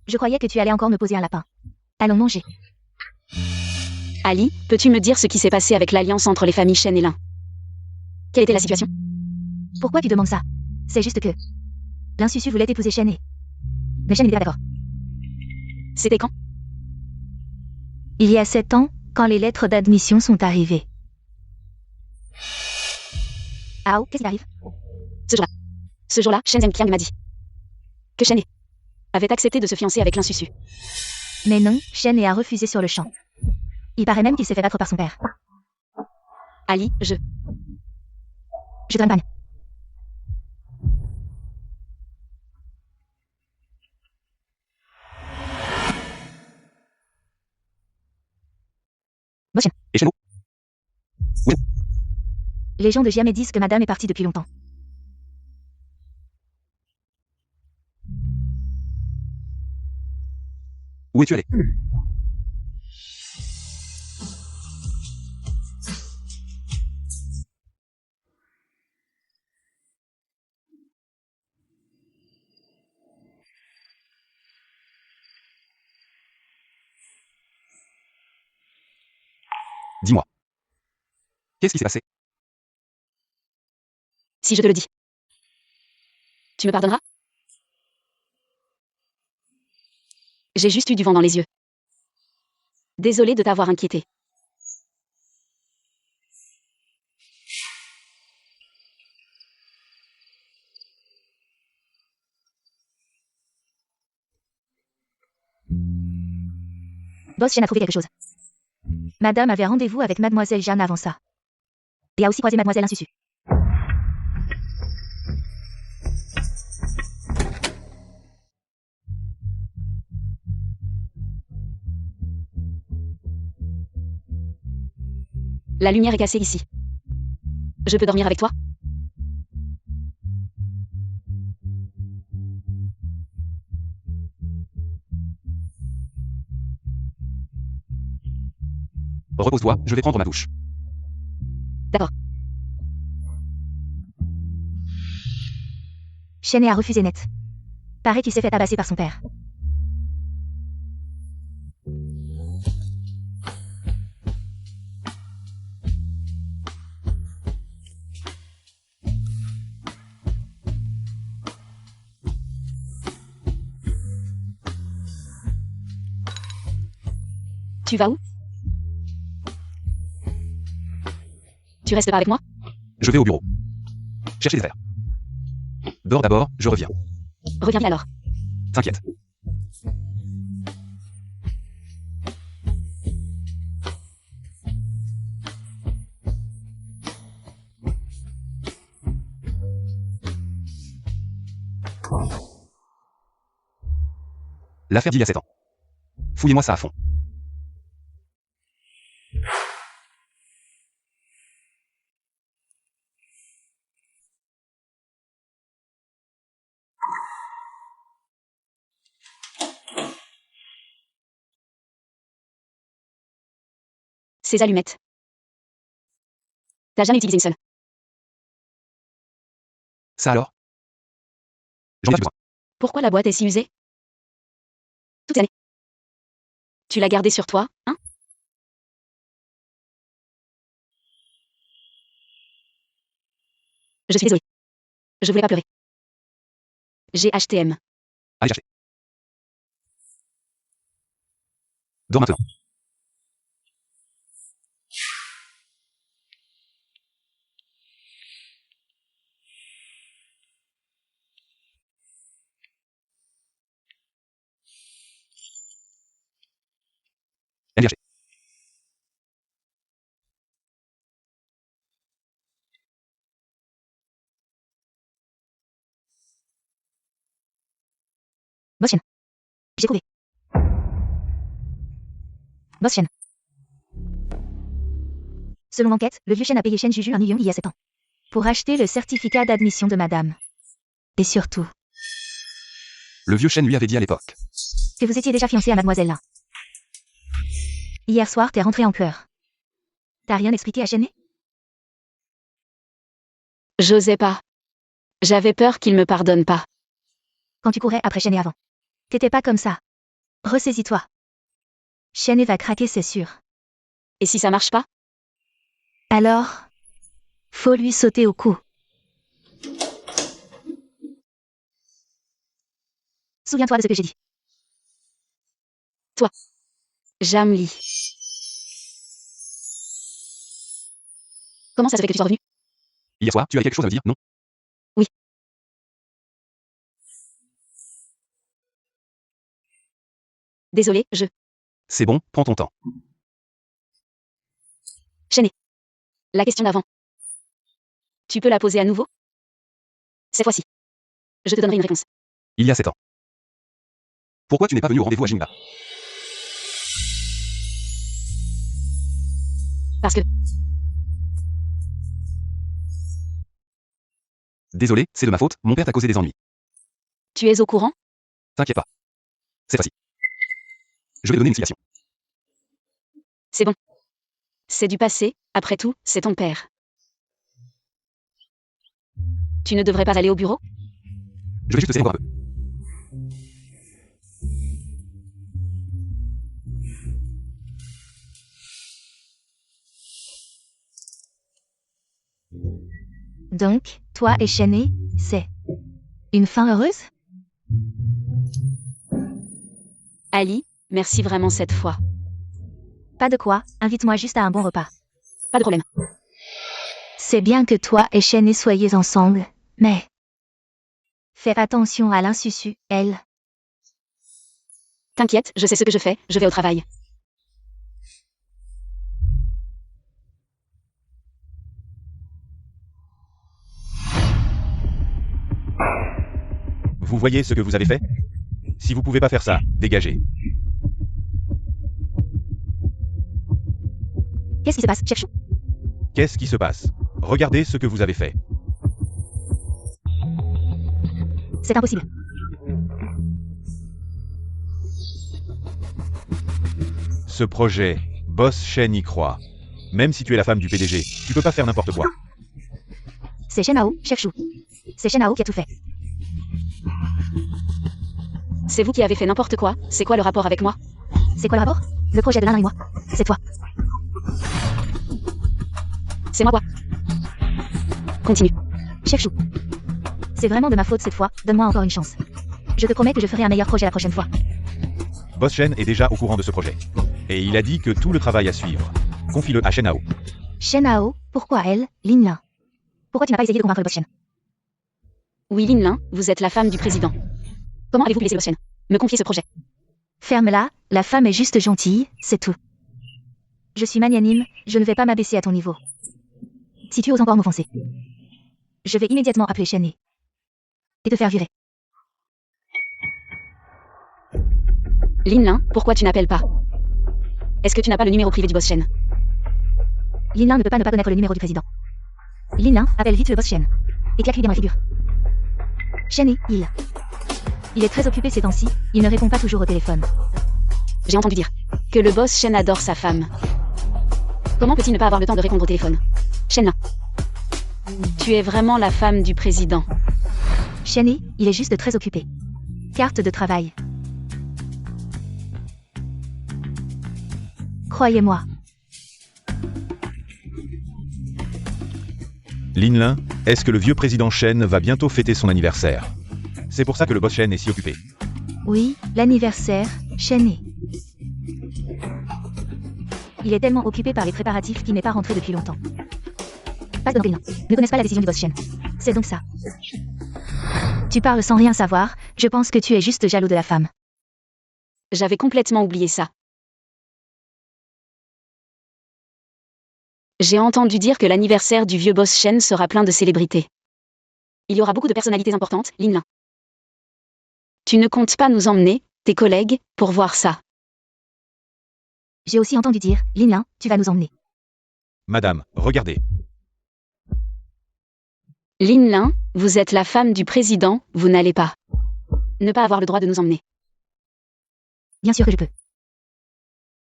Je croyais que tu allais encore me poser un lapin. Allons manger. Ali, peux-tu me dire ce qui s'est passé avec l'alliance entre les familles Chen et Lin? Quelle était la situation? Pourquoi tu demandes ça? C'est juste que... L'insusu voulait épouser Cheney. Mais Cheney n'était pas d'accord. C'était quand? Il y a 7 ans, quand les lettres d'admission sont arrivées. Ah oh, qu'est-ce qui arrive? Ce jour-là, Shen Zhenqiang m'a dit que Cheney avait accepté de se fiancer avec l'insusu. Mais non, Cheney a refusé sur le champ. Il paraît même qu'il s'est fait battre par son père. Ali, je t'accompagne. Boschen. Et chez nous? Les gens de Jiamé disent que madame est partie depuis longtemps. Où es-tu allé? Dis-moi. Qu'est-ce qui s'est passé? Si je te le dis, tu me pardonneras? J'ai juste eu du vent dans les yeux. Désolée de t'avoir inquiété. Boss Chen a trouvé quelque chose. Madame avait rendez-vous avec mademoiselle Jeanne avant ça. Et a aussi croisé mademoiselle Insusu. La lumière est cassée ici. Je peux dormir avec toi? Repose-toi, je vais prendre ma douche. D'accord. Cheney a refusé net. Paraît qu'il s'est fait tabasser par son père. Tu vas où? Tu restes pas avec moi? Je vais au bureau. Chercher des affaires. Dors d'abord, je reviens. Reviens vite alors. T'inquiète. L'affaire d'il y a 7 ans. Fouillez-moi ça à fond. Ces allumettes. T'as jamais utilisé une seule. Ça alors? J'en ai besoin. Pourquoi la boîte est si usée? Toutes ces années. Tu l'as gardée sur toi, hein? Je suis désolée. Je voulais pas pleurer. J'ai HTM. Allez chercher. Dors maintenant. Boss Shen. J'ai trouvé. Boss Shen. Selon l'enquête, le vieux Shen a payé Shen Juju 1 million il y a 7 ans. Pour acheter le certificat d'admission de madame. Et surtout, Le vieux Shen lui avait dit à l'époque. que vous étiez déjà fiancé à mademoiselle Lin. Hier soir, t'es rentré en pleurs. T'as rien expliqué à Shen? J'osais pas. J'avais peur qu'il me pardonne pas. Quand tu courais après Shen avant. T'étais pas comme ça. Ressaisis-toi. Shen va craquer, c'est sûr. Et si ça marche pas? Alors, faut lui sauter au cou. Souviens-toi de ce que j'ai dit. Jamli. Comment ça se fait que tu sois revenu? Hier soir, tu avais quelque chose à me dire, non? Désolé, C'est bon, prends ton temps. La question d'avant. Tu peux la poser à nouveau? Cette fois-ci. Je te donnerai une réponse. Il y a 7 ans. Pourquoi tu n'es pas venu au rendez-vous à Jingba? Parce que, Désolé, c'est de ma faute, mon père t'a causé des ennuis. tu es au courant? T'inquiète pas. C'est facile. Je vais te donner une explication. C'est bon. C'est du passé, après tout, c'est ton père. Tu ne devrais pas aller au bureau? Je vais juste essayer encore un peu. Donc, toi et Shen, c'est une fin heureuse? Ali, merci vraiment cette fois. Pas de quoi, invite-moi juste à un bon repas. Pas de problème. C'est bien que toi et Shen soyez ensemble, mais... Fais attention à l'insusu, elle. T'inquiète, je sais ce que je fais, je vais au travail. Vous voyez ce que vous avez fait? Si vous pouvez pas faire ça, dégagez. Qu'est-ce qui se passe, chef Chou? Qu'est-ce qui se passe? Regardez ce que vous avez fait. C'est impossible. Ce projet, Boss Shen y croit. Même si tu es la femme du PDG, tu peux pas faire n'importe quoi. C'est Shen Hao, chef Chou. C'est Shen Hao qui a tout fait. C'est vous qui avez fait n'importe quoi, c'est quoi le rapport avec moi? C'est quoi le rapport? Le projet de Lin et moi. C'est toi. C'est moi quoi? Continue. Chef Chou. C'est vraiment de ma faute cette fois, donne-moi encore une chance. Je te promets que je ferai un meilleur projet la prochaine fois. Boss Shen est déjà au courant de ce projet. Et il a dit que tout le travail à suivre. Confie-le à Shen Hao. Shen Hao, pourquoi elle, Lin Lin? Pourquoi tu n'as pas essayé de convaincre le boss Shen? Oui, Lin Lin, vous êtes la femme du président. Comment avez-vous laissé le boss Shen me confier ce projet? Ferme-la, la femme est juste gentille, c'est tout. Je suis magnanime, je ne vais pas m'abaisser à ton niveau. Si tu oses encore m'offenser, je vais immédiatement appeler Shen et te faire virer. Lin Lin, pourquoi tu n'appelles pas? Est-ce que tu n'as pas le numéro privé du boss Shen? Lin Lin ne peut pas ne pas connaître le numéro du président. Lin Lin, appelle vite le boss Shen. Et claque-lui dans la figure. Shen, il est très occupé ces temps-ci, il ne répond pas toujours au téléphone. J'ai entendu dire que le boss Shen adore sa femme. Comment peut-il ne pas avoir le temps de répondre au téléphone? Shen Lin. Tu es vraiment la femme du président. Shen, il est juste très occupé. Carte de travail. Croyez-moi. Lin Lin, est-ce que le vieux président Shen va bientôt fêter son anniversaire? C'est pour ça que le boss Shen est si occupé. Oui, l'anniversaire, Shen. Il est tellement occupé par les préparatifs qu'il n'est pas rentré depuis longtemps. Passe de Lin. Ne connaissent pas la décision du boss Shen. C'est donc ça. Tu parles sans rien savoir, je pense que tu es juste jaloux de la femme. J'avais complètement oublié ça. J'ai entendu dire que l'anniversaire du vieux boss Shen sera plein de célébrités. Il y aura beaucoup de personnalités importantes, Lin Lin. Tu ne comptes pas nous emmener, tes collègues, pour voir ça. J'ai aussi entendu dire, Linlin, tu vas nous emmener. Madame, regardez. Linlin, vous êtes la femme du président, vous n'allez pas ne pas avoir le droit de nous emmener. Bien sûr que je peux.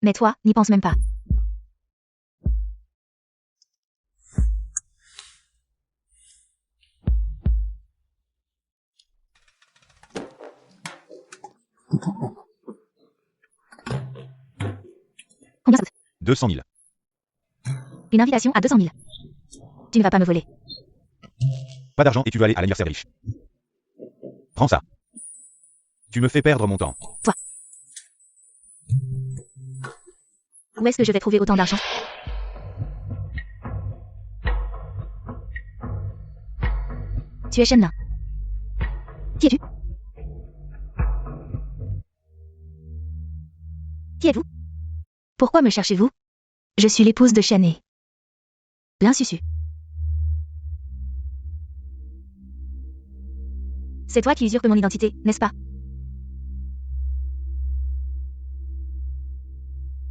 Mais toi, n'y pense même pas. Combien ça coûte? 200 000. Une invitation à 200 000. Tu ne vas pas me voler. Pas d'argent et tu veux aller à l'anniversaire riche. Prends ça. Tu me fais perdre mon temps. Toi. Où est-ce que je vais trouver autant d'argent? Tu es Shenlin. Qui es-tu? Qui êtes-vous? Pourquoi me cherchez-vous? Je suis l'épouse de Shenhe. L'insusu. C'est toi qui usurpes mon identité, n'est-ce pas?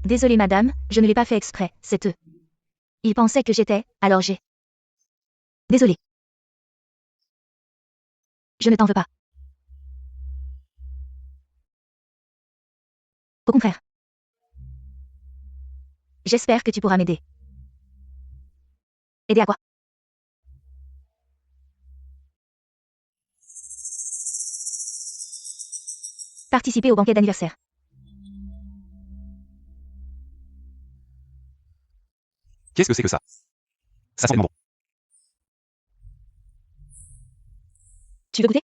Désolée madame, je ne l'ai pas fait exprès, c'est eux. Ils pensaient que j'étais, alors j'ai... Désolée. Je ne t'en veux pas. Au contraire. J'espère que tu pourras m'aider. Aider à quoi? Participer au banquet d'anniversaire. Qu'est-ce que c'est que ça? Ça sent bon. Tu veux goûter?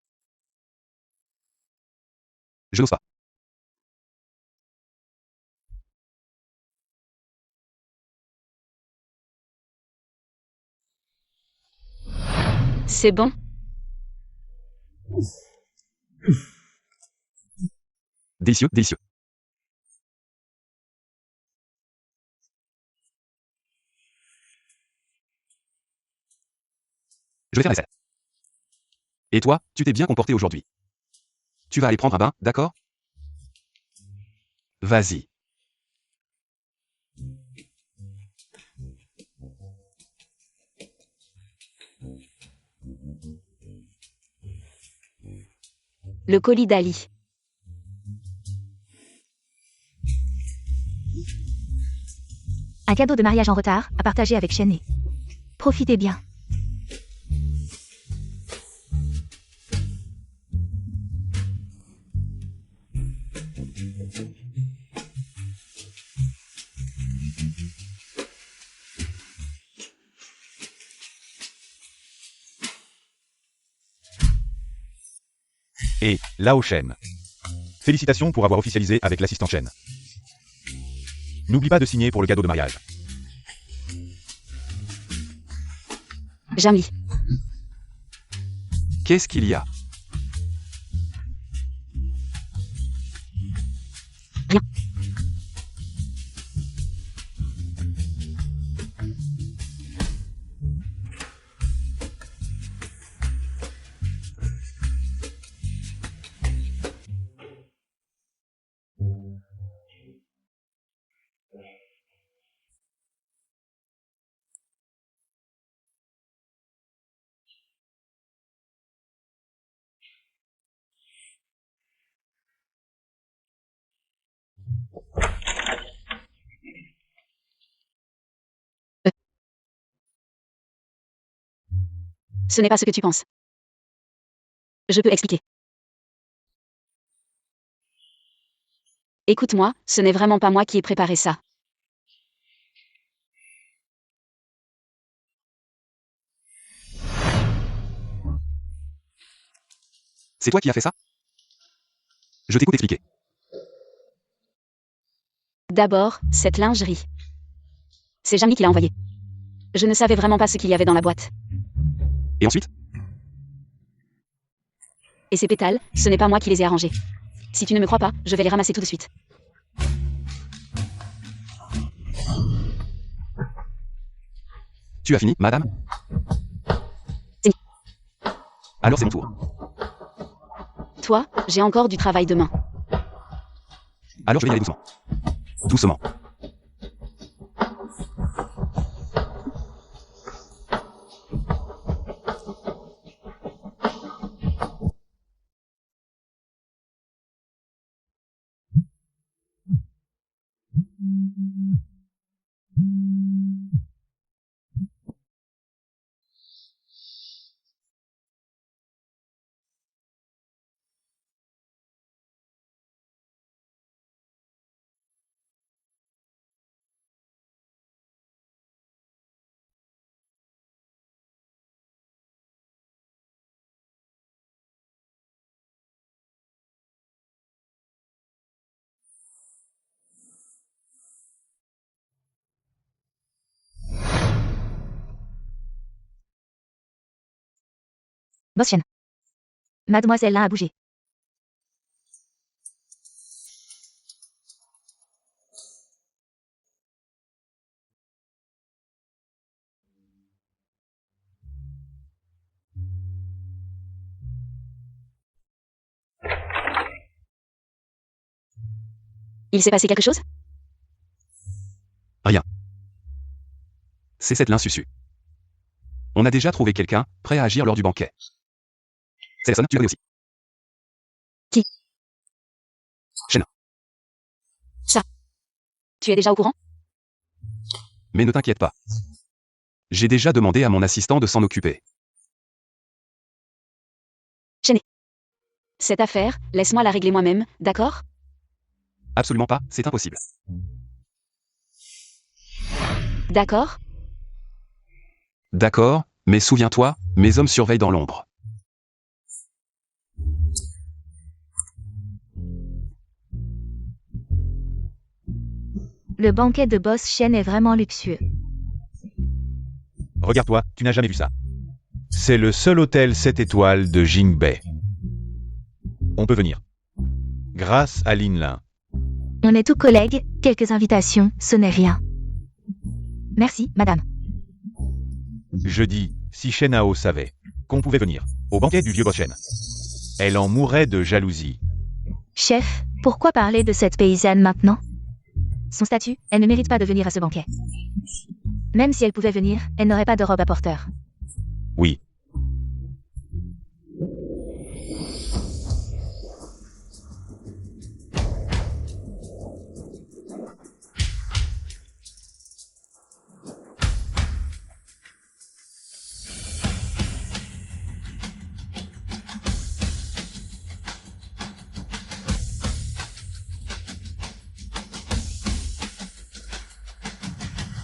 Je n'ose pas. C'est bon. Délicieux, délicieux. Je vais faire l'essai. Et toi, tu t'es bien comporté aujourd'hui. Tu vas aller prendre un bain, d'accord? Vas-y. Le colis d'Ali. Un cadeau de mariage en retard, à partager avec Shenhe. Profitez bien. Et, Lao Shen. Félicitations pour avoir officialisé avec l'assistant Shen. N'oublie pas de signer pour le cadeau de mariage. Jamli. Qu'est-ce qu'il y a? Rien. Ce n'est pas ce que tu penses. Je peux expliquer. Écoute-moi, ce n'est vraiment pas moi qui ai préparé ça. C'est toi qui as fait ça? Je t'écoute expliquer. D'abord, cette lingerie. C'est Jamli qui l'a envoyée. Je ne savais vraiment pas ce qu'il y avait dans la boîte. Et ensuite? Et ces pétales, ce n'est pas moi qui les ai arrangés. Si tu ne me crois pas, je vais les ramasser tout de suite. Tu as fini, madame? C'est Alors c'est mon tour. fois, j'ai encore du travail demain. Alors je vais y aller doucement. Doucement. Boss Chen. Mademoiselle Lin a bougé. Il s'est passé quelque chose? Rien. C'est cette l'insusu. On a déjà trouvé quelqu'un, prêt à agir lors du banquet. C'est la sonne, tu l'avais aussi. Qui? Shen. Tu es déjà au courant? Mais ne t'inquiète pas. J'ai déjà demandé à mon assistant de s'en occuper. Cette affaire, laisse-moi la régler moi-même, d'accord? Absolument pas, c'est impossible. D'accord? D'accord, mais souviens-toi, mes hommes surveillent dans l'ombre. Le banquet de Boss Chen est vraiment luxueux. Regarde-toi, tu n'as jamais vu ça. C'est le seul hôtel 7 étoiles de Jingbei. On peut venir. Grâce à Lin Lin. On est tous collègues, quelques invitations, ce n'est rien. Merci, madame. Je dis, si Shen Hao savait qu'on pouvait venir au banquet du vieux Boss Chen, elle en mourrait de jalousie. Chef, pourquoi parler de cette paysanne maintenant? Son statut, elle ne mérite pas de venir à ce banquet. Même si elle pouvait venir, elle n'aurait pas de robe à porteur. Oui.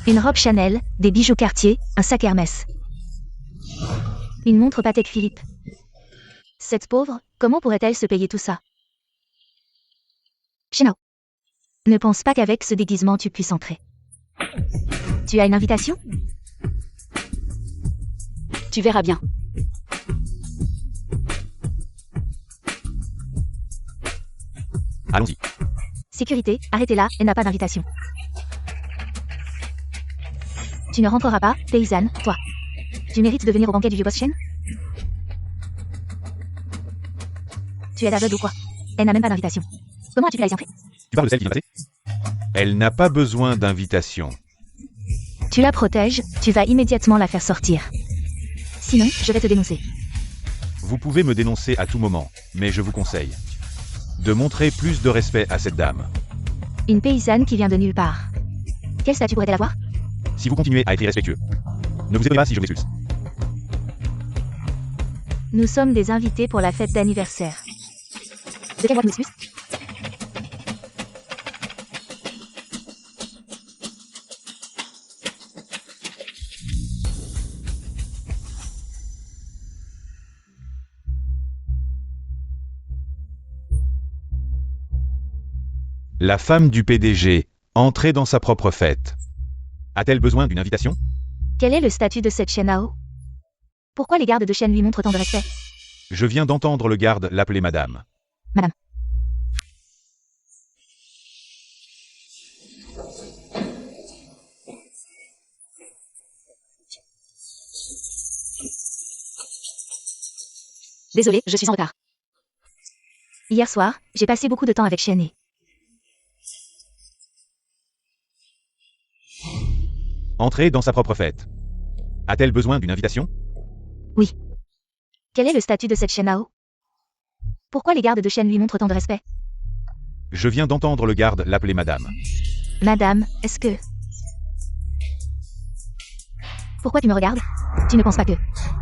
Une robe Chanel, des bijoux Cartier, un sac Hermès. Une montre Patek Philippe. Cette pauvre, comment pourrait-elle se payer tout ça? Shen Hao. Ne pense pas qu'avec ce déguisement tu puisses entrer. Tu as une invitation? Tu verras bien. Allons-y. Sécurité, arrêtez-la, elle n'a pas d'invitation. Tu ne rentreras pas, paysanne, toi. Tu mérites de venir au banquet du vieux Boss Chen? Tu es aveugle ou quoi? Elle n'a même pas d'invitation. Comment as-tu pu la laisser entrer? Tu parles de celle qui vient passer? Elle n'a pas besoin d'invitation. Tu la protèges, tu vas immédiatement la faire sortir. Sinon, je vais te dénoncer. Vous pouvez me dénoncer à tout moment, mais je vous conseille de montrer plus de respect à cette dame. Une paysanne qui vient de nulle part. Quel statut pourrait-elle avoir? Si vous continuez à être irrespectueux, ne vous étonnez pas si je vous expulse. Nous sommes des invités pour la fête d'anniversaire. De quelle voix tu m'excuses? La femme du PDG, entrée dans sa propre fête. A-t-elle besoin d'une invitation? Quel est le statut de cette Shen Hao? Pourquoi les gardes de Shen lui montrent tant de respect? Je viens d'entendre le garde l'appeler madame. Madame. Désolé, je suis en retard. Hier soir, j'ai passé beaucoup de temps avec Shen. Entrer dans sa propre fête. A-t-elle besoin d'une invitation? Quel est le statut de cette Shen Hao? Pourquoi les gardes de Shen lui montrent tant de respect? Je viens d'entendre le garde l'appeler madame. Madame, est-ce que... Pourquoi tu me regardes? Tu ne penses pas que...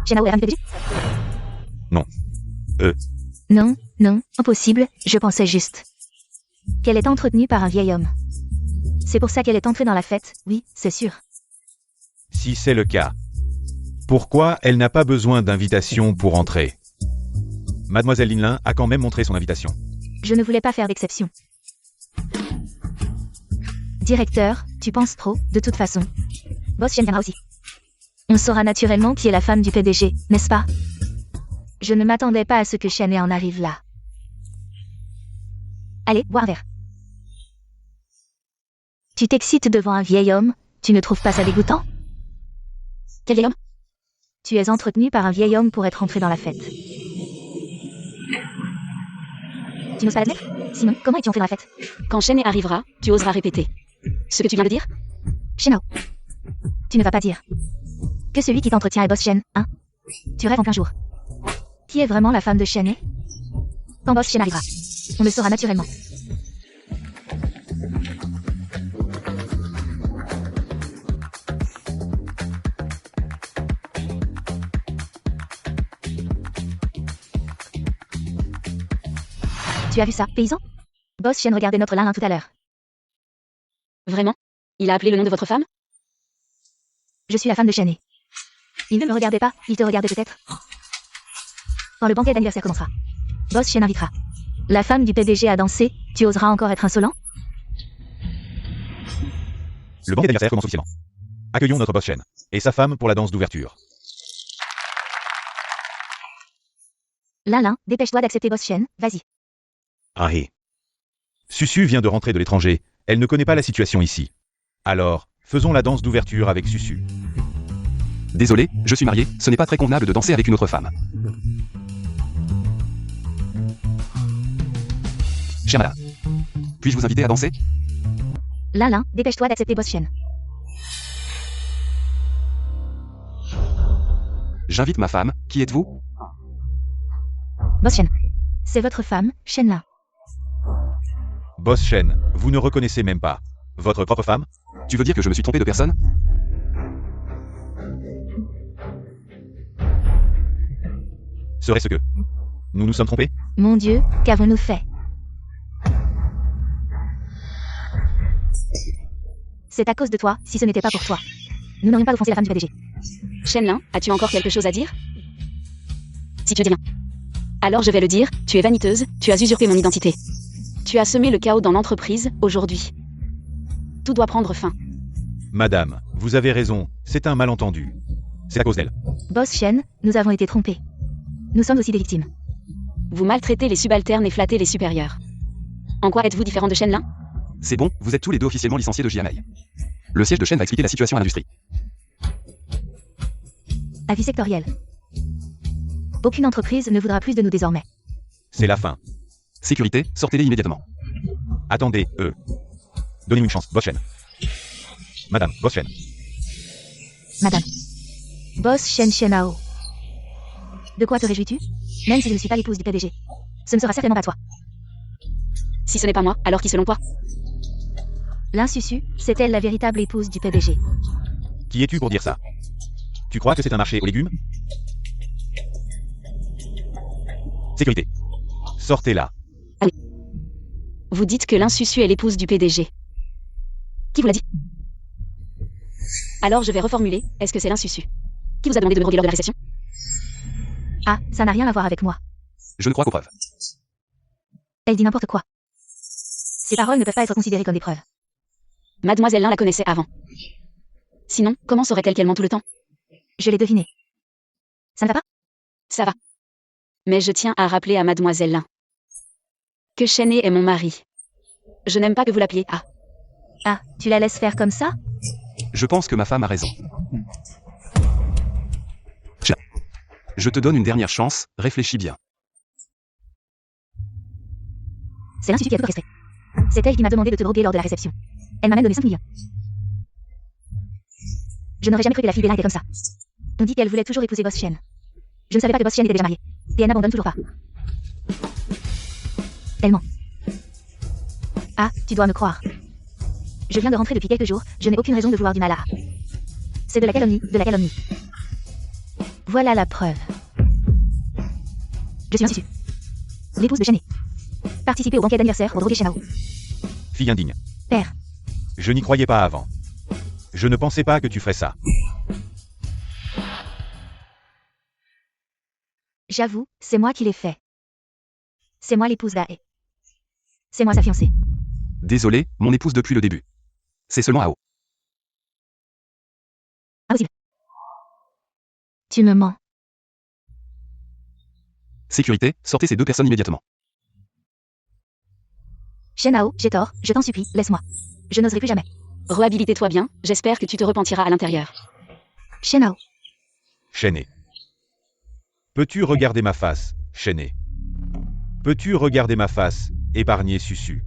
Shen Hao est invitée? Non. Non, non, impossible, je pensais juste. Qu'elle est entretenue par un vieil homme. C'est pour ça qu'elle est entrée dans la fête, oui, c'est sûr. Si c'est le cas, pourquoi elle n'a pas besoin d'invitation pour entrer? Mademoiselle Linlin a quand même montré son invitation. Je ne voulais pas faire d'exception. Directeur, tu penses trop, de toute façon. Boss Shen viendra aussi. On saura naturellement qui est la femme du PDG, n'est-ce pas? Je ne m'attendais pas à ce que Shen en arrive là. Allez, boire un verre. Tu t'excites devant un vieil homme, tu ne trouves pas ça dégoûtant? Quel vieil homme? Tu es entretenu par un vieil homme pour être entré dans la fête. Tu n'oses pas l'admettre? Sinon, comment es-tu entré dans la fête? Quand Shen arrivera, tu oseras répéter. Ce que tu viens de dire? Shen Hao. Tu ne vas pas dire que celui qui t'entretient est Boss Shen, hein? Tu rêves en plein jour. Qui est vraiment la femme de Shen? Quand Boss Shen arrivera, on le saura naturellement. Tu as vu ça, paysan? Boss Shen regardait notre lin tout à l'heure. Vraiment? Il a appelé le nom de votre femme? Je suis la femme de Shen. Il ne me regardait pas, il te regardait peut-être. Quand le banquet d'anniversaire commencera, Boss Shen invitera la femme du PDG à danser, tu oseras encore être insolent? Le banquet d'anniversaire commence officiellement. Accueillons notre boss Shen et sa femme pour la danse d'ouverture. Lin, dépêche-toi d'accepter Boss Shen, vas-y. Ah hé. Susu vient de rentrer de l'étranger, elle ne connaît pas la situation ici. Alors, faisons la danse d'ouverture avec Susu. Désolé, je suis marié, ce n'est pas très convenable de danser avec une autre femme. Chère madame, puis-je vous inviter à danser? Lin, dépêche-toi d'accepter Boss Shen. J'invite ma femme, qui êtes-vous? Boss Shen. C'est votre femme, Shen Lin. Boss Shen, vous ne reconnaissez même pas votre propre femme? Tu veux dire que je me suis trompé de personne? Serait-ce que nous nous sommes trompés? Mon Dieu, qu'avons-nous fait? C'est à cause de toi, si ce n'était pas pour toi. Nous n'aurions pas offensé la femme du PDG. Shen, as-tu encore quelque chose à dire? Si tu dis rien. Alors je vais le dire, tu es vaniteuse, tu as usurpé mon identité. Tu as semé le chaos dans l'entreprise, aujourd'hui. Tout doit prendre fin. Madame, vous avez raison, c'est un malentendu. C'est à cause d'elle. Boss Shen, nous avons été trompés. Nous sommes aussi des victimes. Vous maltraitez les subalternes et flattez les supérieurs. En quoi êtes-vous différent de Shen Lin? C'est bon, vous êtes tous les deux officiellement licenciés de JMA. Le siège de Shen va expliquer la situation à l'industrie. Avis sectoriel. Aucune entreprise ne voudra plus de nous désormais. C'est la fin. Sécurité, sortez-les immédiatement. Attendez, donnez-moi une chance, Boss Shen. Madame, Boss Shen. Madame. Boss Shen Hao. De quoi te réjouis-tu? Même si je ne suis pas l'épouse du PDG. Ce ne sera certainement pas toi. Si ce n'est pas moi, alors qui selon toi? Lin Susu, c'est elle la véritable épouse du PDG. Qui es-tu pour dire ça? Tu crois que c'est un marché aux légumes? Sécurité. Sortez-la. Vous dites que l'insusu est l'épouse du PDG. Qui vous l'a dit? Alors je vais reformuler, est-ce que c'est l'insusu? Qui vous a demandé de me droguer lors de la récession? Ah, ça n'a rien à voir avec moi. Je ne crois qu'aux preuves. Elle dit n'importe quoi. Ces paroles ne peuvent pas être considérées comme des preuves. Mademoiselle Lin la connaissait avant. Sinon, comment saurait-elle qu'elle ment tout le temps? Je l'ai deviné. Ça ne va pas? Ça va. Mais je tiens à rappeler à Mademoiselle Lin que Shen est mon mari. Je n'aime pas que vous l'appeliez A. Ah, tu la laisses faire comme ça? Je pense que ma femme a raison. Je te donne une dernière chance, réfléchis bien. C'est l'insusu qui a tout respect. C'est elle qui m'a demandé de te droguer lors de la réception. Elle m'a même donné 5 millions. Je n'aurais jamais cru que la fille d'Ella était comme ça. On dit qu'elle voulait toujours épouser Boss Shen. Je ne savais pas que Boss Shen était déjà marié. Et elle n'abandonne toujours pas. Elle ment. Ah, tu dois me croire. Je viens de rentrer depuis quelques jours, je n'ai aucune raison de vouloir du mal à... C'est de la calomnie, de la calomnie. Voilà la preuve. Je suis insusu. L'épouse de Shen. Participer au banquet d'anniversaire pour droguer Shenao. Fille indigne. Père. Je n'y croyais pas avant. Je ne pensais pas que tu ferais ça. J'avoue, c'est moi qui l'ai fait. C'est moi l'épouse d'Ae. C'est moi sa fiancée. Désolé, mon épouse depuis le début. C'est seulement Ao. Impossible. Tu me mens. Sécurité, sortez ces deux personnes immédiatement. Shenao, j'ai tort, je t'en supplie, laisse-moi. Je n'oserai plus jamais. Réhabilite-toi bien, j'espère que tu te repentiras à l'intérieur. Shenao. Chené. Peux-tu regarder ma face, Chené? Peux-tu regarder ma face, épargner Susu?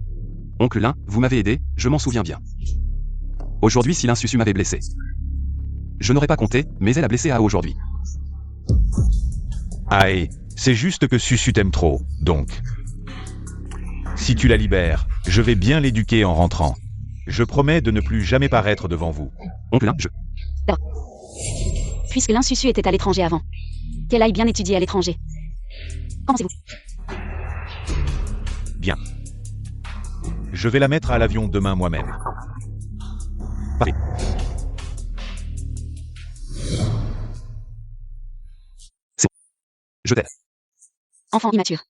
Oncle Lin, vous m'avez aidé, je m'en souviens bien. Aujourd'hui, si l'insusu m'avait blessé. Je n'aurais pas compté, mais elle a blessé Ao aujourd'hui. Aïe, c'est juste que Susu t'aime trop, donc. Si tu la libères, je vais bien l'éduquer en rentrant. Je promets de ne plus jamais paraître devant vous. Oncle Lin, je... Puisque l'insusu était à l'étranger avant. Qu'elle aille bien étudier à l'étranger. Qu'en pensez-vous? Bien. Je vais la mettre à l'avion demain moi-même. Parfait. C'est bon. Je t'aide. Enfant immature.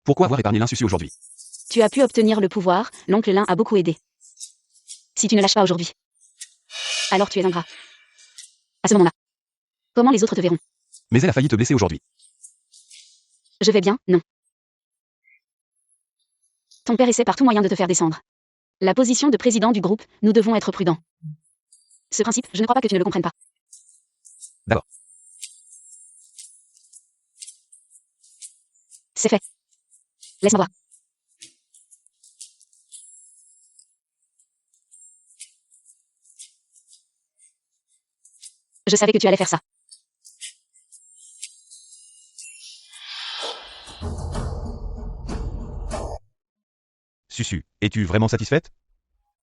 Pourquoi avoir épargné l'insusu aujourd'hui? Tu as pu obtenir le pouvoir, l'oncle Lin a beaucoup aidé. Si tu ne lâches pas aujourd'hui, alors tu es ingrat. À ce moment-là, comment les autres te verront? Mais elle a failli te blesser aujourd'hui. Je vais bien, non. Ton père essaie par tout moyen de te faire descendre. La position de président du groupe, nous devons être prudents. Ce principe, je ne crois pas que tu ne le comprennes pas. D'accord. C'est fait. Laisse-moi voir. Je savais que tu allais faire ça. Susu, es-tu vraiment satisfaite?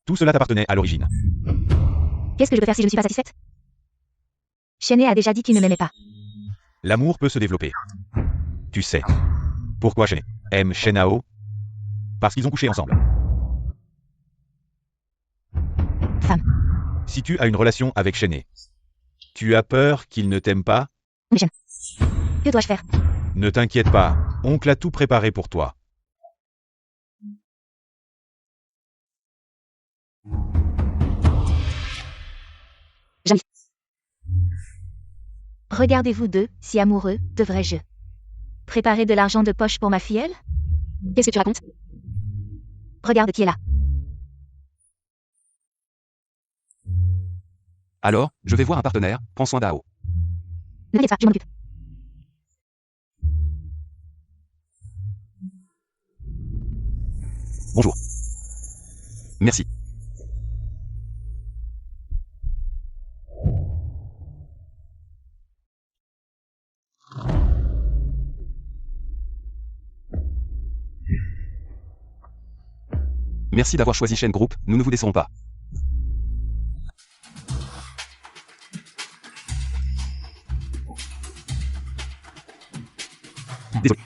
Tout cela t'appartenait à l'origine. Qu'est-ce que je peux faire si je ne suis pas satisfaite? Shen a déjà dit qu'il ne m'aimait pas. L'amour peut se développer. Tu sais. Pourquoi Chené aime Shenao? Parce qu'ils ont couché ensemble. Femme. Si tu as une relation avec Chené, tu as peur qu'il ne t'aime pas? Oui, Shen. Que dois-je faire? Ne t'inquiète pas, oncle a tout préparé pour toi. Jamais. Regardez-vous deux, si amoureux, devrais-je préparer de l'argent de poche pour ma filleule? Qu'est-ce que tu racontes? Regarde qui est là. Alors, je vais voir un partenaire, prends soin d'Ao. Ne t'inquiète pas, je m'en occupe. Bonjour. Merci. Merci d'avoir choisi Shen Group, nous ne vous laisserons pas. Désolé.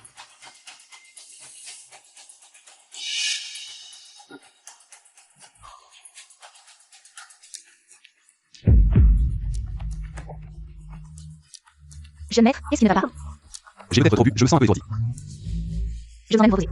Jeune maître, qu'est-ce qui ne va pas? J'ai peut-être trop bu, je me sens un peu étourdi. Je vous emmène vous reposer.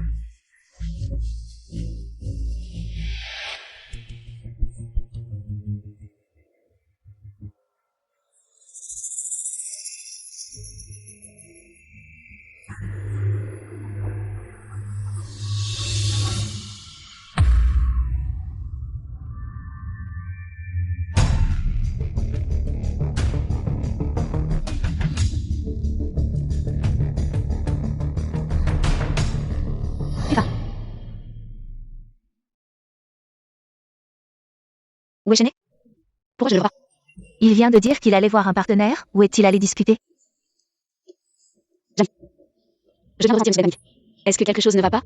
Où est Chené? Pourquoi je le vois? Il vient de dire qu'il allait voir un partenaire, ou est-il allé discuter? Je viens de ressentir une petite panique. Est-ce que quelque chose ne va pas?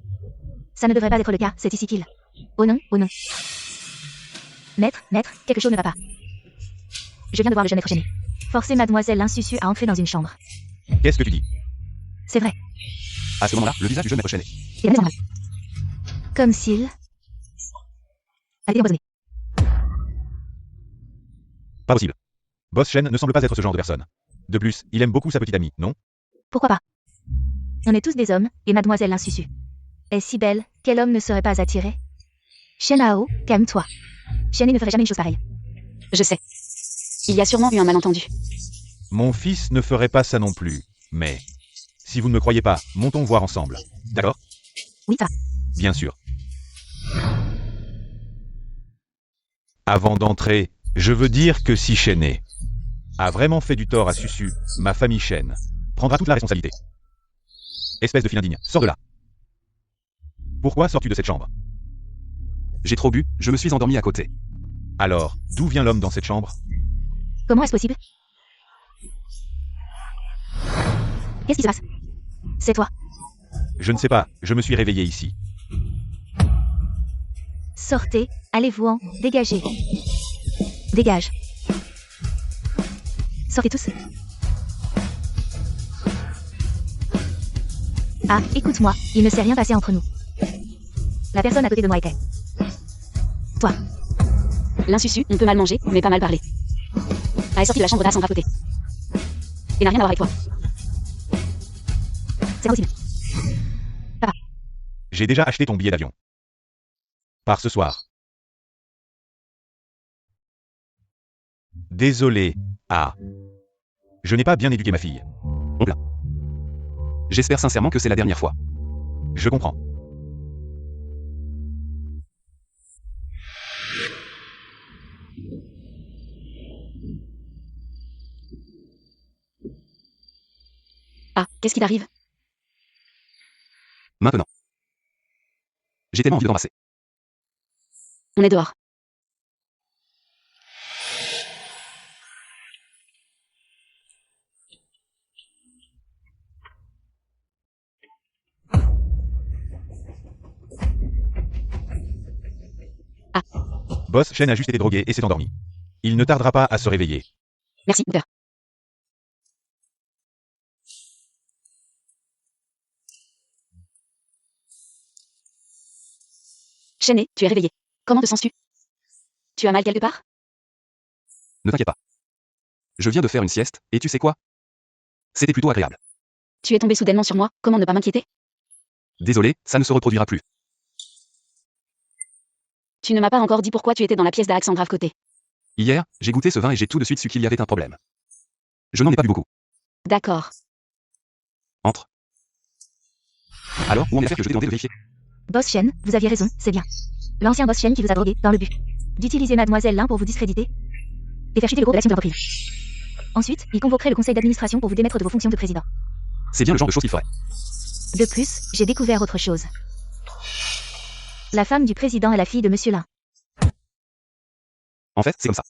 Ça ne devrait pas être le cas, c'est ici qu'il... Oh non, oh non. Maître, quelque chose ne va pas. Je viens de voir le jeune être gêné. Forcer mademoiselle l'insusu à entrer dans une chambre. Qu'est-ce que tu dis? C'est vrai. À ce moment-là, le visage du jeune maître chaîné. Et la maison normale. Comme s'il... a été empoisonné. Pas possible. Boss Shen ne semble pas être ce genre de personne. De plus, il aime beaucoup sa petite amie, non? Pourquoi pas? On est tous des hommes, et mademoiselle l'insusu est si belle, quel homme ne serait pas attiré? Shen Hao, calme-toi. Chené ne ferait jamais une chose pareille. Je sais. Il y a sûrement eu un malentendu. Mon fils ne ferait pas ça non plus, mais... Si vous ne me croyez pas, montons voir ensemble. D'accord? Oui, ça va. Bien sûr. Avant d'entrer, je veux dire que si Chené a vraiment fait du tort à Susu, ma famille Shen prendra toute la responsabilité. Espèce de fille indigne, sors de là. Pourquoi sors-tu de cette chambre? J'ai trop bu, je me suis endormi à côté. Alors, d'où vient l'homme dans cette chambre? Comment est-ce possible? Qu'est-ce qui se passe? C'est toi. Je ne sais pas, je me suis réveillé ici. Sortez, allez-vous-en, dégagez. Dégage. Sortez tous. Ah, écoute-moi, il ne s'est rien passé entre nous. La personne à côté de moi était... toi. L'insusu, on peut mal manger, mais pas mal parler. Elle est sortie de la chambre d'Alexandra côté. Et n'a rien à voir avec toi. C'est pas possible. J'ai déjà acheté ton billet d'avion. Par ce soir. Désolé. Ah. Je n'ai pas bien éduqué ma fille. Oula. J'espère sincèrement que c'est la dernière fois. Je comprends. Ah, qu'est-ce qui t'arrive? Maintenant. J'ai tellement envie de l'embrasser. On est dehors. Boss Shen a juste été drogué et s'est endormi. Il ne tardera pas à se réveiller. Merci, docteur. Chené, tu es réveillé. Comment te sens-tu? Tu as mal quelque part? Ne t'inquiète pas. Je viens de faire une sieste, et tu sais quoi? C'était plutôt agréable. Tu es tombé soudainement sur moi, comment ne pas m'inquiéter? Désolé, ça ne se reproduira plus. Tu ne m'as pas encore dit pourquoi tu étais dans la pièce d'Alexandra côté. Hier, j'ai goûté ce vin et j'ai tout de suite su qu'il y avait un problème. Je n'en ai pas bu beaucoup. D'accord. Entre. Alors, où en est l'affaire que je t'ai demandé de vérifier? Boss Shen, vous aviez raison, c'est bien. L'ancien boss Shen qui vous a drogué, dans le but d'utiliser mademoiselle Lin pour vous discréditer et faire chuter le gros de l'action de l'entreprise. Ensuite, il convoquerait le conseil d'administration pour vous démettre de vos fonctions de président. C'est bien le genre de choses qu'il ferait. De plus, j'ai découvert autre chose. La femme du président est la fille de Monsieur Lin. En fait, c'est comme ça.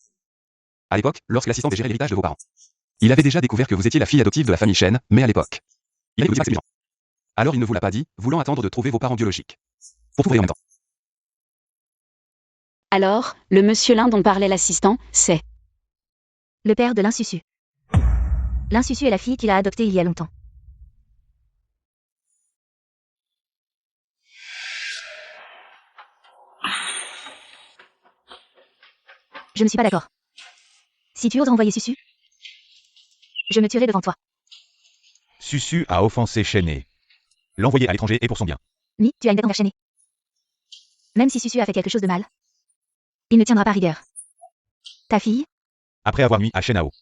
À l'époque, lorsque l'assistant gérait l'héritage de vos parents. Il avait déjà découvert que vous étiez la fille adoptive de la famille Shen, mais à l'époque. Il avait dit alors il ne vous l'a pas dit, voulant attendre de trouver vos parents biologiques. Pour tout en même temps. Alors, le monsieur Lin dont parlait l'assistant, c'est... Le père de l'insusu. L'insusu est la fille qu'il a adoptée il y a longtemps. Je ne suis pas d'accord. Si tu oses envoyer Susu, je me tuerai devant toi. Susu a offensé Chené. L'envoyer à l'étranger est pour son bien. Mi, tu as une dette envers Chené. Même si Susu a fait quelque chose de mal, il ne tiendra pas rigueur. Ta fille, Après avoir nuit à Shenhao,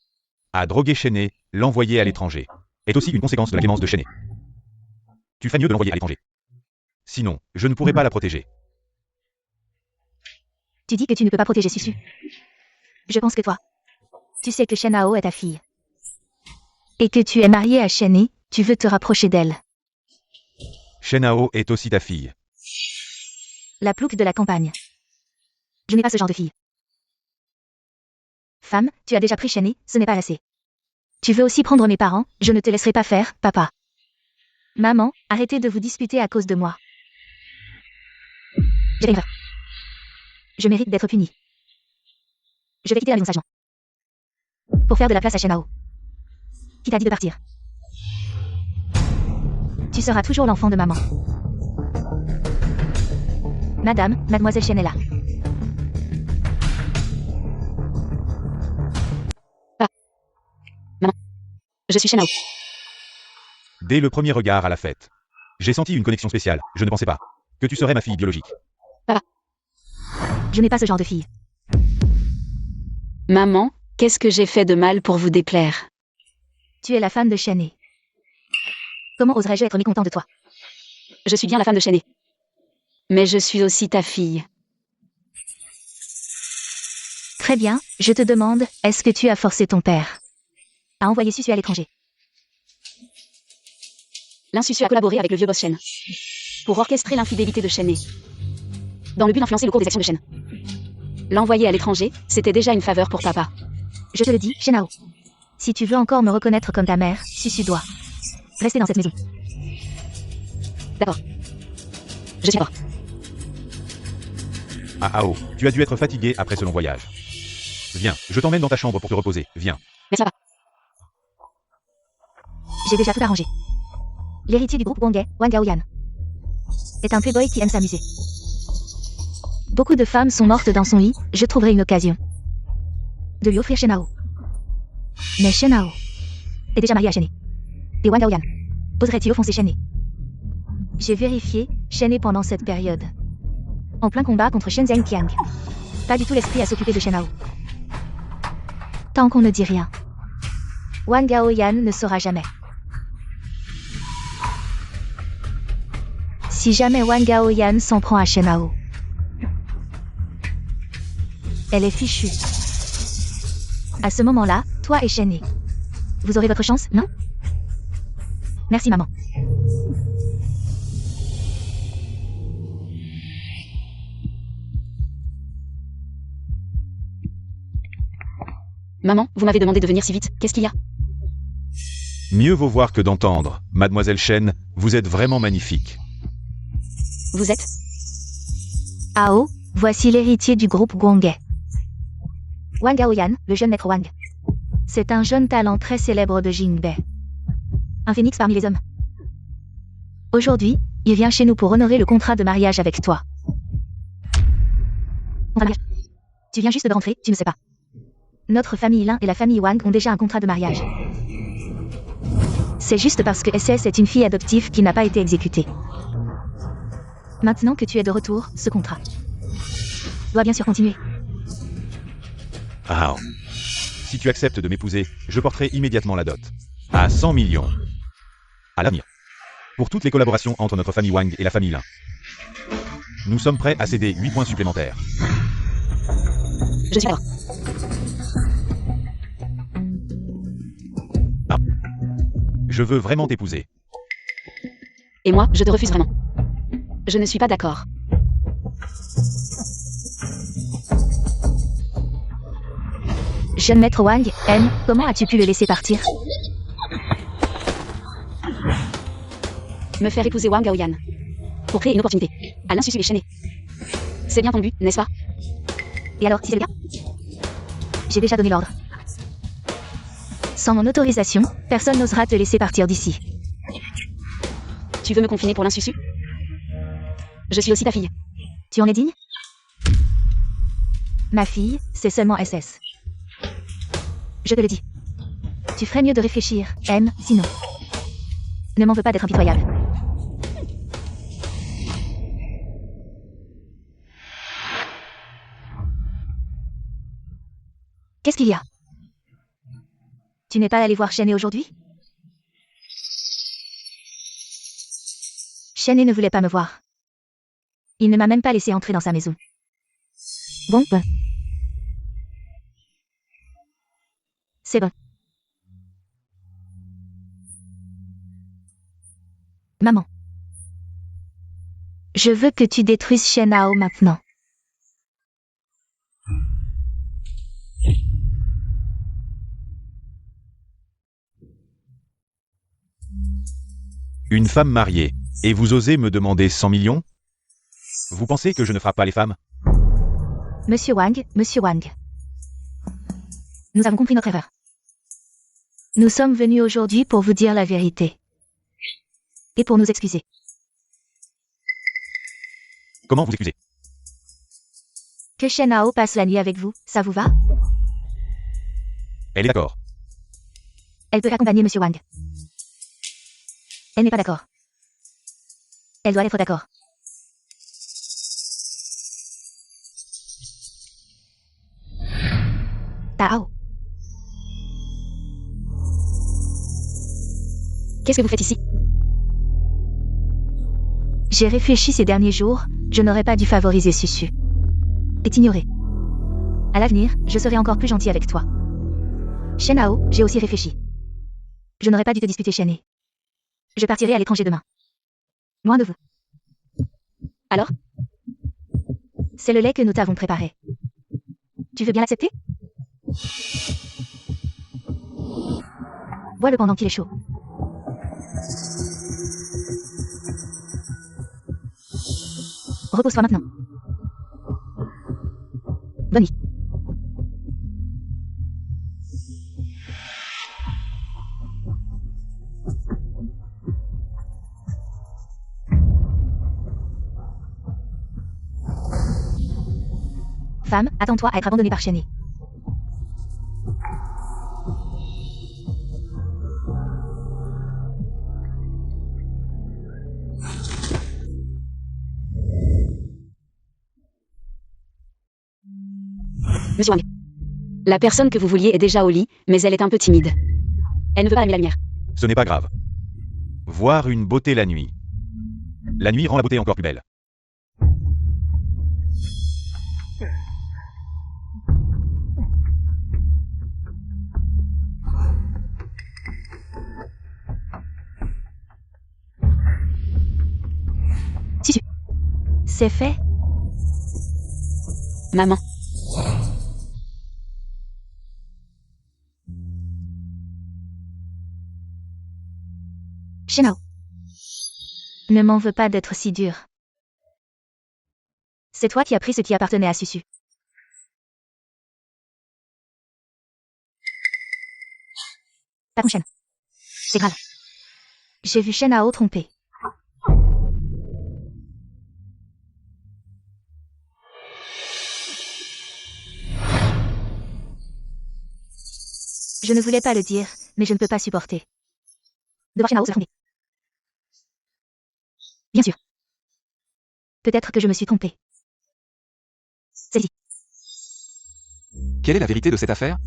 a drogué Chené, l'envoyer à l'étranger, est aussi une conséquence de la clémence de Chené. Tu ferais mieux de l'envoyer à l'étranger. Sinon, je ne pourrais pas la protéger. tu dis que tu ne peux pas protéger Susu. Je pense que toi, tu sais que Shen Hao est ta fille. Et que tu es marié à Chené, tu veux te rapprocher d'elle. Shenhao est aussi ta fille. La plouque de la campagne. Je n'ai pas ce genre de fille. Femme, tu as déjà pris Shenhe, ce n'est pas assez. Tu veux aussi prendre mes parents, je ne te laisserai pas faire, papa. Maman, arrêtez de vous disputer à cause de moi. J'ai fait une erreur. Je mérite d'être punie. Je vais quitter la maison sagement. Pour faire de la place à Shenhao. Qui t'a dit de partir? Tu seras toujours l'enfant de maman. Madame, mademoiselle Shen est là. Je suis Shenhao. Dès le premier regard à la fête, j'ai senti une connexion spéciale. Je ne pensais pas que tu serais ma fille biologique. Je n'ai pas ce genre de fille. Maman, qu'est-ce que j'ai fait de mal pour vous déplaire? Tu es la femme de Shenhe. Comment oserais-je être mécontent de toi? Je suis bien la femme de Shenhe. Mais je suis aussi ta fille. Très bien, je te demande, est-ce que tu as forcé ton père à envoyer Susu à l'étranger? L'insusu a collaboré avec le vieux boss Shen pour orchestrer l'infidélité de Shenhe, dans le but d'influencer le cours des actions de Shen. L'envoyer à l'étranger, c'était déjà une faveur pour papa. Je te le dis, Shenhao. Si tu veux encore me reconnaître comme ta mère, Susu doit rester dans cette maison. D'accord. Je suis d'accord. Ah Ao, tu as dû être fatigué après ce long voyage. Viens, je t'emmène dans ta chambre pour te reposer. Viens. Mais ça va. J'ai déjà tout arrangé. L'héritier du groupe Gwanghae, Wang Gaoyan, est un playboy qui aime s'amuser. Beaucoup de femmes sont mortes dans son lit, je trouverai une occasion de lui offrir Shenhao. Mais Shenhao est déjà marié à Shenhe. Et Wang Gaoyan oserait-il offenser Shenhe? J'ai vérifié Shenhe pendant cette période. En plein combat contre Shen Zhengqiang. Pas du tout l'esprit à s'occuper de Shenhao. Tant qu'on ne dit rien, Wang Gaoyan ne saura jamais. Si jamais Wang Gaoyan s'en prend à Shenhao, elle est fichue. À ce moment-là, toi et Shenhe, vous aurez votre chance, non? Merci maman. Maman, vous m'avez demandé de venir si vite, qu'est-ce qu'il y a? Mieux vaut voir que d'entendre. Mademoiselle Shen, vous êtes vraiment magnifique. Vous êtes? Ao, voici l'héritier du groupe Gwanghae. Wang Gaoyan, le jeune maître Wang. C'est un jeune talent très célèbre de Jinbei. Un phénix parmi les hommes. Aujourd'hui, il vient chez nous pour honorer le contrat de mariage avec toi. Contrat de mariage. Tu viens juste de rentrer, tu ne sais pas. Notre famille Lin et la famille Wang ont déjà un contrat de mariage. C'est juste parce que SS est une fille adoptive qui n'a pas été exécutée. Maintenant que tu es de retour, ce contrat doit bien sûr continuer. Ah. Si tu acceptes de m'épouser, je porterai immédiatement la dot. À 100 millions. À l'avenir. Pour toutes les collaborations entre notre famille Wang et la famille Lin. Nous sommes prêts à céder 8 points supplémentaires. Je suis d'accord. Ah. Je veux vraiment t'épouser. Et moi, je te refuse vraiment. Je ne suis pas d'accord. Jeune maître Wang, M, comment as-tu pu le laisser partir? Me faire épouser Wang Gaoyan. Pour créer une opportunité. À l'insusu et Shenhe. C'est bien ton but, n'est-ce pas? Et alors, si c'est le cas? J'ai déjà donné l'ordre. Sans mon autorisation, personne n'osera te laisser partir d'ici. Tu veux me confiner pour l'insusu? Je suis aussi ta fille. Tu en es digne? Ma fille, c'est seulement SS. Je te le dis. Tu ferais mieux de réfléchir, M, sinon. Ne m'en veux pas d'être impitoyable. Qu'est-ce qu'il y a? Tu n'es pas allé voir Shenhe aujourd'hui? Shenhe ne voulait pas me voir. Il ne m'a même pas laissé entrer dans sa maison. Bon. C'est bon. Maman. Je veux que tu détruises Shenhao maintenant. Une femme mariée, et vous osez me demander 100 millions? Vous pensez que je ne frappe pas les femmes? Monsieur Wang, Monsieur Wang. Nous avons compris notre erreur. Nous sommes venus aujourd'hui pour vous dire la vérité. Et pour nous excuser. Comment vous excusez? Que Shen Hao passe la nuit avec vous, ça vous va? Elle est d'accord. Elle peut accompagner Monsieur Wang. Elle n'est pas d'accord. Elle doit être d'accord. Tao. Qu'est-ce que vous faites ici? J'ai réfléchi ces derniers jours, je n'aurais pas dû favoriser Susu. Et t'ignorer. À l'avenir, je serai encore plus gentil avec toi. Shen Hao, j'ai aussi réfléchi. Je n'aurais pas dû te disputer Shen He. Je partirai à l'étranger demain. Loin de vous. Alors? C'est le lait que nous t'avons préparé. Tu veux bien l'accepter? Bois-le pendant qu'il est chaud. Repose-toi maintenant. Bonne nuit. Femme, attends-toi à être abandonnée par Shen He. Monsieur Wang. La personne que vous vouliez est déjà au lit, mais elle est un peu timide. Elle ne veut pas allumer la lumière. Ce n'est pas grave. Voir une beauté la nuit. La nuit rend la beauté encore plus belle. Susu. C'est fait? Maman. Shen Hao. Ne m'en veux pas d'être si dur. C'est toi qui as pris ce qui appartenait à Susu. Pas ton Shen. C'est grave. J'ai vu Shen Hao tromper. Je ne voulais pas le dire, mais je ne peux pas supporter. De voir Shen Hao se fonder. Bien sûr. Peut-être que je me suis trompée. C'est dit. Quelle est la vérité de cette affaire?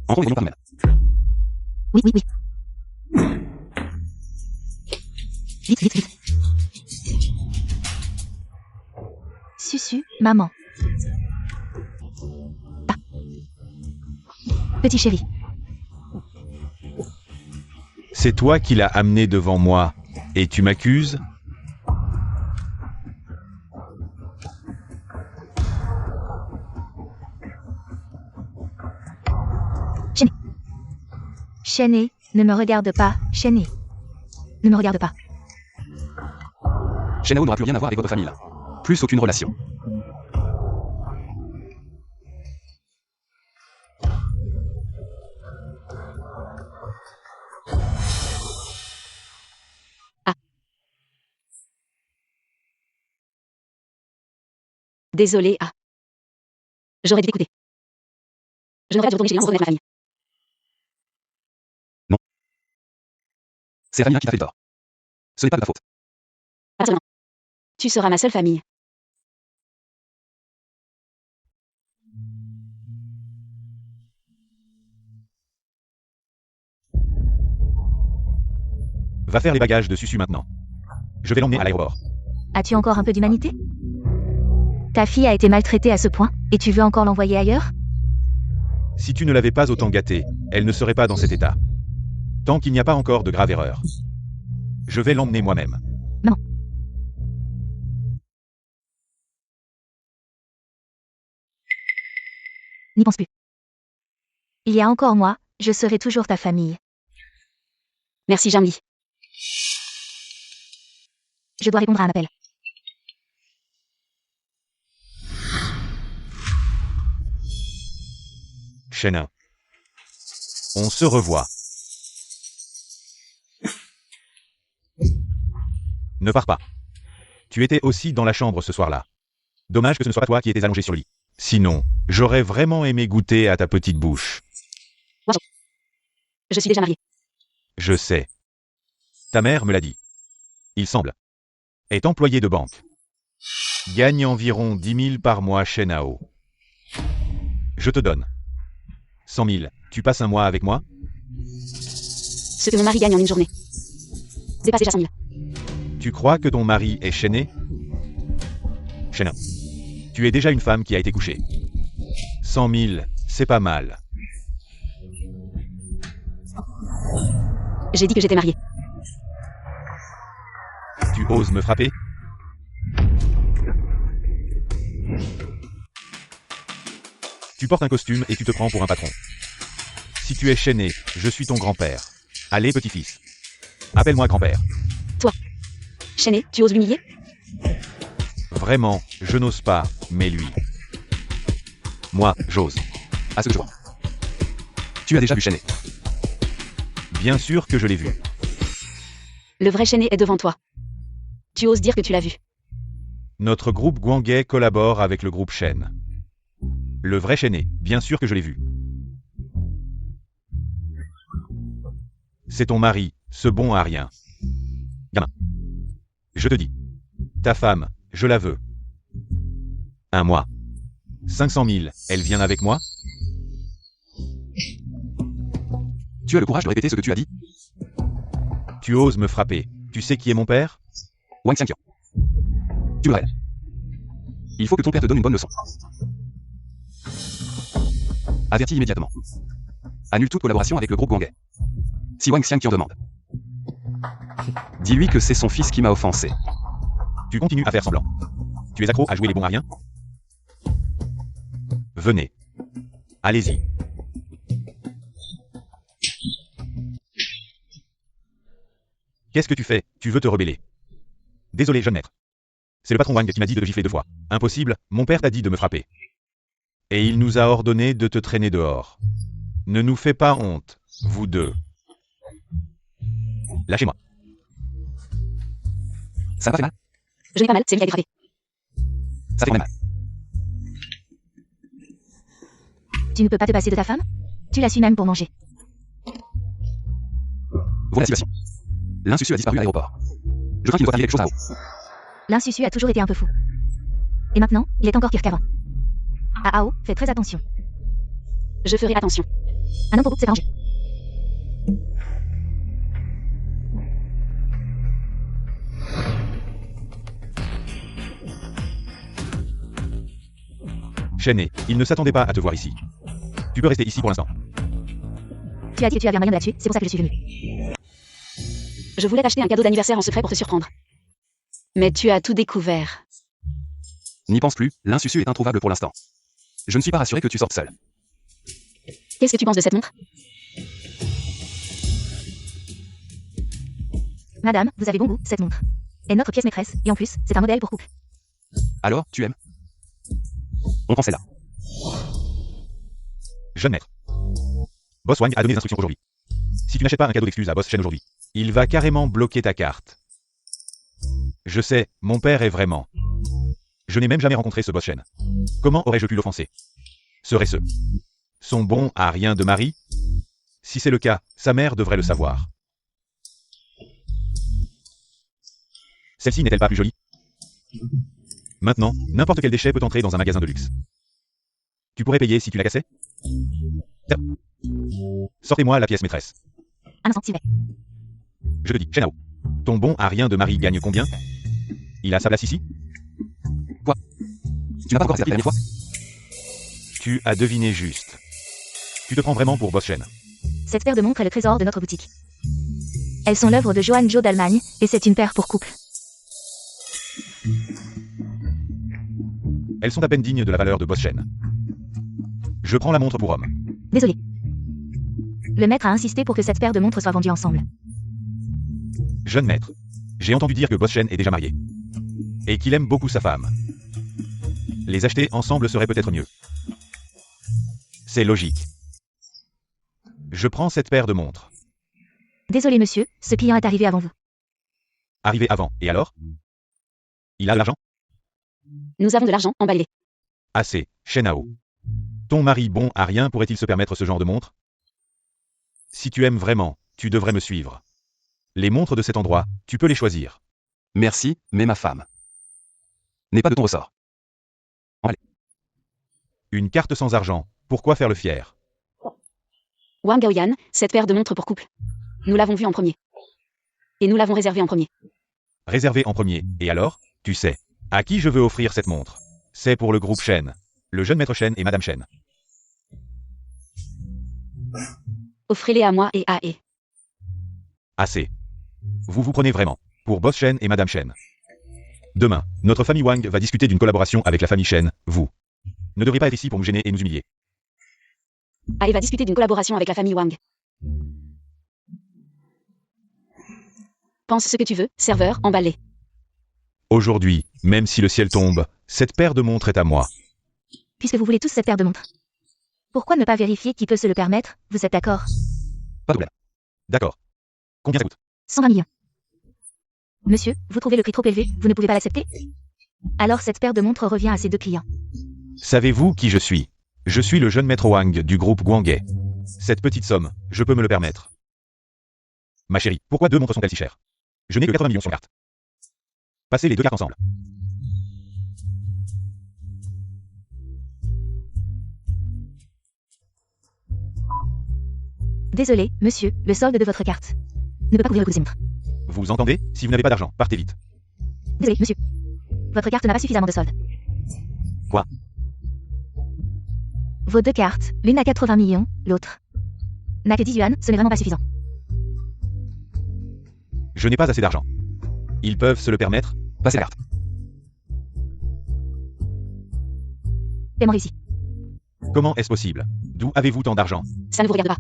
En gros, ils vont par email. Oui, oui, oui. Vite, vite, vite. Susu, maman. Ah. Petit chéri. C'est toi qui l'as amené devant moi, et tu m'accuses? Shen He, ne me regarde pas, Shen He. Ne me regarde pas. Shen Hao n'aura plus rien à voir avec votre famille là. Plus aucune relation. Désolée, ah. J'aurais dû t'écouter. Je n'aurais pas dû retourner chez lui pour reconnaître ma famille. C'est Ramia qui t'a fait le tort. Ce n'est pas de ta faute. Pas seulement. Tu seras ma seule famille. Va faire les bagages de Susu maintenant. Je vais l'emmener à l'aéroport. As-tu encore un peu d'humanité? Ta fille a été maltraitée à ce point, et tu veux encore l'envoyer ailleurs? Si tu ne l'avais pas autant gâtée, elle ne serait pas dans cet état. Tant qu'il n'y a pas encore de grave erreur. Je vais l'emmener moi-même. Non. N'y pense plus. Il y a encore moi, je serai toujours ta famille. Merci Jamli. Je dois répondre à un appel. Chaîne 1. On se revoit. Ne pars pas. Tu étais aussi dans la chambre ce soir-là. Dommage que ce ne soit pas toi qui étais allongé sur le lit. Sinon, j'aurais vraiment aimé goûter à ta petite bouche. Je suis déjà mariée. Je sais. Ta mère me l'a dit. Il semble. Est employé de banque. Gagne environ 10 000 par mois chez Nao. Je te donne 100 000. Tu passes un mois avec moi? Ce que mon mari gagne en une journée. Dépasse déjà 100 000. Tu crois que ton mari est chaîné? Chaîne 1. Tu es déjà une femme qui a été couchée. 100 000, c'est pas mal. J'ai dit que j'étais mariée. Tu oses me frapper? Tu portes un costume et tu te prends pour un patron. Si tu es chaîné, je suis ton grand-père. Allez, petit-fils. Appelle-moi grand-père. Chaîné, tu oses l'humilier? Vraiment, je n'ose pas, mais lui. Moi, j'ose. À ce que je vois. Tu as déjà vu Chaîné. Bien sûr que je l'ai vu. Le vrai Chaîné est devant toi. Tu oses dire que tu l'as vu. Notre groupe Guanguet collabore avec le groupe Chêne. Le vrai chaîné, bien sûr que je l'ai vu. C'est ton mari, ce bon à rien. Gamin. Je te dis. Ta femme, je la veux. Un mois. 500 000, elle vient avec moi? Tu as le courage de répéter ce que tu as dit? Tu oses me frapper. Tu sais qui est mon père? Wang Xiangqian. Tu le rêves. Il faut que ton père te donne une bonne leçon. Avertis immédiatement. Annule toute collaboration avec le groupe Guanguet. Si Wang Xiangqian demande. Dis-lui que c'est son fils qui m'a offensé. Tu continues à faire semblant. Tu es accro à jouer les bons à rien? Venez. Allez-y. Qu'est-ce que tu fais? Tu veux te rebeller? Désolé, jeune maître. C'est le patron Wang qui m'a dit de te gifler 2 fois. Impossible, mon père t'a dit de me frapper. Et il nous a ordonné de te traîner dehors. Ne nous fais pas honte, vous deux. Lâchez-moi. Ça va fait mal? Je n'ai pas mal, c'est lui qui a été frappé. Ça fait quand même mal. Tu ne peux pas te passer de ta femme? Tu la suis même pour manger. Voilà la situation. L'insusu a disparu à l'aéroport. Je crains qu'il ne soit arrivé quelque chose à Ao. L'insusu a toujours été un peu fou. Et maintenant, il est encore pire qu'avant. À Ao, fais très attention. Je ferai attention. Un homme pour vous, c'est arrangé. Chaîné, il ne s'attendait pas à te voir ici. Tu peux rester ici pour l'instant. Tu as dit que tu avais un moyen de la tuer, c'est pour ça que je suis venu. Je voulais t'acheter un cadeau d'anniversaire en secret pour te surprendre. Mais tu as tout découvert. N'y pense plus, l'insusu est introuvable pour l'instant. Je ne suis pas rassuré que tu sortes seul. Qu'est-ce que tu penses de cette montre? Madame, vous avez bon goût, cette montre. Est notre pièce maîtresse, et en plus, c'est un modèle pour couple. Alors, tu aimes? On prend celle-là. Jeune maître. Boss Wang a donné des instructions aujourd'hui. Si tu n'achètes pas un cadeau d'excuse à Boss Chen aujourd'hui, il va carrément bloquer ta carte. Je sais, mon père est vraiment... Je n'ai même jamais rencontré ce Boss Chen. Comment aurais-je pu l'offenser? Serait-ce son bon à rien de mari? Si c'est le cas, sa mère devrait le savoir. Celle-ci n'est-elle pas plus jolie? Maintenant, n'importe quel déchet peut entrer dans un magasin de luxe. Tu pourrais payer si tu la cassais? Tiens. Sortez-moi la pièce maîtresse. Un instant, s'il vous plaît. Je te dis, Shenao. Ton bon à rien de mari gagne combien? Il a sa place ici? Quoi? Tu n'as pas encore appris la dernière fois? Tu as deviné juste. Tu te prends vraiment pour Boss Chen. Cette paire de montres est le trésor de notre boutique. Elles sont l'œuvre de Johann Joe d'Allemagne, et c'est une paire pour couple. Elles sont à peine dignes de la valeur de Boss Chen. Je prends la montre pour homme. Désolé. Le maître a insisté pour que cette paire de montres soit vendue ensemble. Jeune maître. J'ai entendu dire que Boss Shen est déjà marié. Et qu'il aime beaucoup sa femme. Les acheter ensemble serait peut-être mieux. C'est logique. Je prends cette paire de montres. Désolé monsieur, ce client est arrivé avant vous. Arrivé avant, et alors? Il a de l'argent? Nous avons de l'argent, emballé. Assez, Shenhao. Ton mari bon à rien pourrait-il se permettre ce genre de montre? Si tu aimes vraiment, tu devrais me suivre. Les montres de cet endroit, tu peux les choisir. Merci, mais ma femme n'est pas de ton ressort. Allez. Une carte sans argent, pourquoi faire le fier? Wang Gaoyan, cette paire de montres pour couple. Nous l'avons vue en premier. Et nous l'avons réservée en premier. Réservé en premier, et alors? Tu sais, à qui je veux offrir cette montre? C'est pour le groupe Shen. Le jeune maître Shen et Madame Shen. Offrez-les à moi et à E. Assez. Vous vous prenez vraiment pour Boss Shen et Madame Shen. Demain, notre famille Wang va discuter d'une collaboration avec la famille Shen, vous ne devriez pas être ici pour nous gêner et nous humilier. AE va discuter d'une collaboration avec la famille Wang. Pense ce que tu veux, serveur, emballé. Aujourd'hui, même si le ciel tombe, cette paire de montres est à moi. Puisque vous voulez tous cette paire de montres. Pourquoi ne pas vérifier qui peut se le permettre? Vous êtes d'accord? Pas de problème. D'accord. Combien ça coûte? 120 millions. Monsieur, vous trouvez le prix trop élevé, vous ne pouvez pas l'accepter? Alors cette paire de montres revient à ces deux clients. Savez-vous qui je suis? Je suis le jeune maître Wang du groupe Guangue. Cette petite somme, je peux me le permettre. Ma chérie, pourquoi deux montres sont-elles si chères? Je n'ai que 80 millions sur carte. Passez les deux cartes ensemble. Désolé, monsieur, le solde de votre carte ne peut pas couvrir le coût des montres. Vous entendez? Si vous n'avez pas d'argent, partez vite. Désolé, monsieur. Votre carte n'a pas suffisamment de solde. Quoi? Vos deux cartes, l'une a 80 millions, l'autre n'a que 10 yuan, ce n'est vraiment pas suffisant. Je n'ai pas assez d'argent. Ils peuvent se le permettre? Passez la carte. Paiement réussi. Comment est-ce possible? D'où avez-vous tant d'argent? Ça ne vous regarde pas.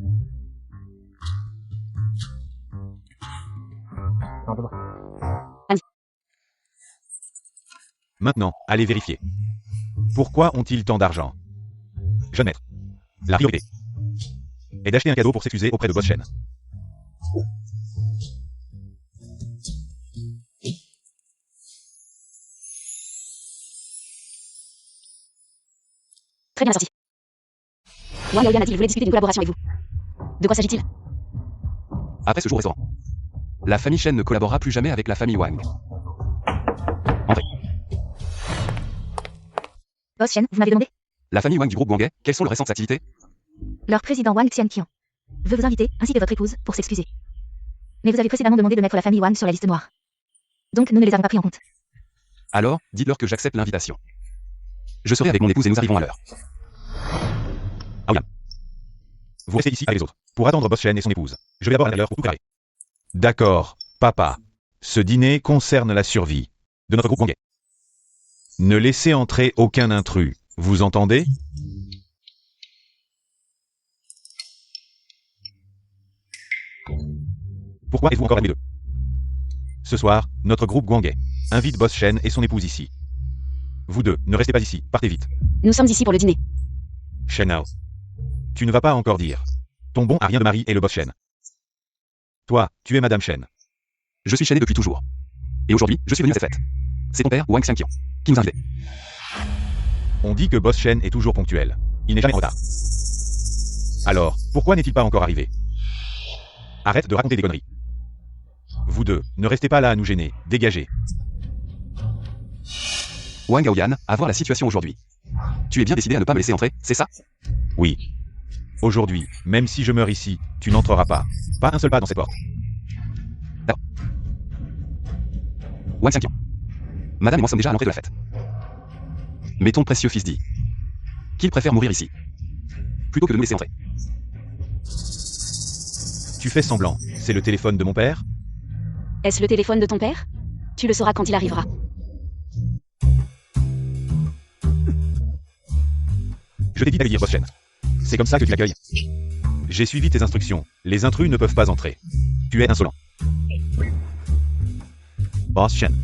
Maintenant, allez vérifier. Pourquoi ont-ils tant d'argent? Jeune maître. La priorité est d'acheter un cadeau pour s'excuser auprès de Boss Shen. Très bien sorti. Wang Gaoyan a dit qu'il voulait discuter d'une collaboration avec vous. De quoi s'agit-il? Après ce jour au restaurant, la famille Shen ne collaborera plus jamais avec la famille Wang. Entrez. Boss Shen, vous m'avez demandé? La famille Wang du groupe Guangue, quelles sont leurs récentes activités? Leur président Wang Xianqian veut vous inviter, ainsi que votre épouse, pour s'excuser. Mais vous avez précédemment demandé de mettre la famille Wang sur la liste noire. Donc nous ne les avons pas pris en compte. Alors, dites-leur que j'accepte l'invitation. Je serai avec mon épouse et nous arriverons à l'heure. Ah oui. Vous restez ici avec les autres, pour attendre Boss Shen et son épouse. Je vais d'abord aller à l'heure pour tout préparer. D'accord, papa. Ce dîner concerne la survie de notre groupe Guangue. Ne laissez entrer aucun intrus, vous entendez? Pourquoi êtes-vous encore à deux? Ce soir, notre groupe Guangue invite Boss Shen et son épouse ici. Vous deux, ne restez pas ici, partez vite. Nous sommes ici pour le dîner. Shenhao. Tu ne vas pas encore dire. Ton bon à rien de mari est le Boss Shen. Toi, tu es Madame Shen. Je suis chaîné depuis toujours. Et aujourd'hui, je suis venu à cette fête. C'est ton père, Wang Xianqian, qui nous a invités. On dit que Boss Shen est toujours ponctuel. Il n'est jamais en retard. Alors, pourquoi n'est-il pas encore arrivé? Arrête de raconter des conneries. Vous deux, ne restez pas là à nous gêner, dégagez. Wang Gaoyan, à voir la situation aujourd'hui. Tu es bien décidé à ne pas me laisser entrer, c'est ça? Oui. Aujourd'hui, même si je meurs ici, tu n'entreras pas. Pas un seul pas dans cette porte. D'accord. Wang Xianqian. Madame et moi sommes déjà à l'entrée de la fête. Mais ton précieux fils dit qu'il préfère mourir ici, plutôt que de nous laisser entrer. Tu fais semblant, c'est le téléphone de mon père? Est-ce le téléphone de ton père? Tu le sauras quand il arrivera. Je t'ai dit d'aller dire Boss Shen. C'est comme ça que tu l'accueilles? J'ai suivi tes instructions. Les intrus ne peuvent pas entrer. Tu es insolent. Boss Shen.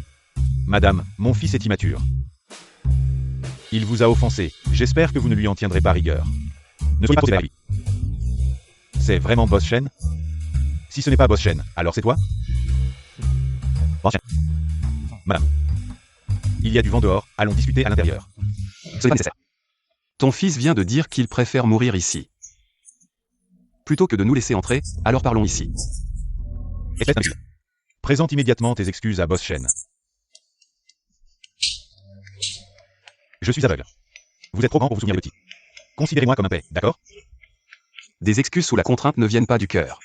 Madame, mon fils est immature. Il vous a offensé. J'espère que vous ne lui en tiendrez pas rigueur. Ne soyez pas trop sévère avec lui. C'est vraiment Boss Shen? Si ce n'est pas Boss Shen, alors c'est toi? Boss Shen. Madame. Il y a du vent dehors, allons discuter à l'intérieur. Ce n'est pas nécessaire. Ton fils vient de dire qu'il préfère mourir ici. Plutôt que de nous laisser entrer, alors parlons ici. Espèce d'imbécile. Présente immédiatement tes excuses à Boss Shen. Je suis aveugle. Vous êtes trop grand pour vous souvenir de petit. Considérez-moi comme un paix, d'accord? Des excuses sous la contrainte ne viennent pas du cœur.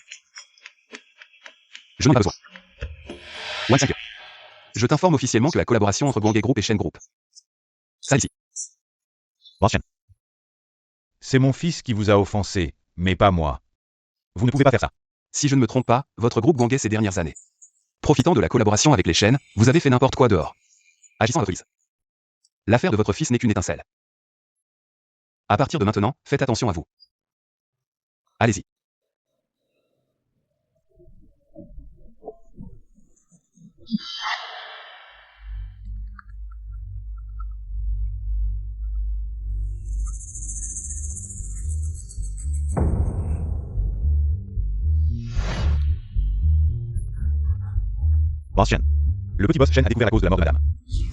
Je n'en ai pas besoin. One 5. Je t'informe officiellement que la collaboration entre Gwange Group et Shen Group. Ça ici. Boss Shen. C'est mon fils qui vous a offensé, mais pas moi. Vous ne pouvez pas faire ça. Si je ne me trompe pas, votre groupe Gwange ces dernières années. Profitant de la collaboration avec les Shen, vous avez fait n'importe quoi dehors. Agissant à votre fils. L'affaire de votre fils n'est qu'une étincelle. À partir de maintenant, faites attention à vous. Allez-y. Boss Shen. Le petit Boss Shen a découvert la cause de la mort de madame.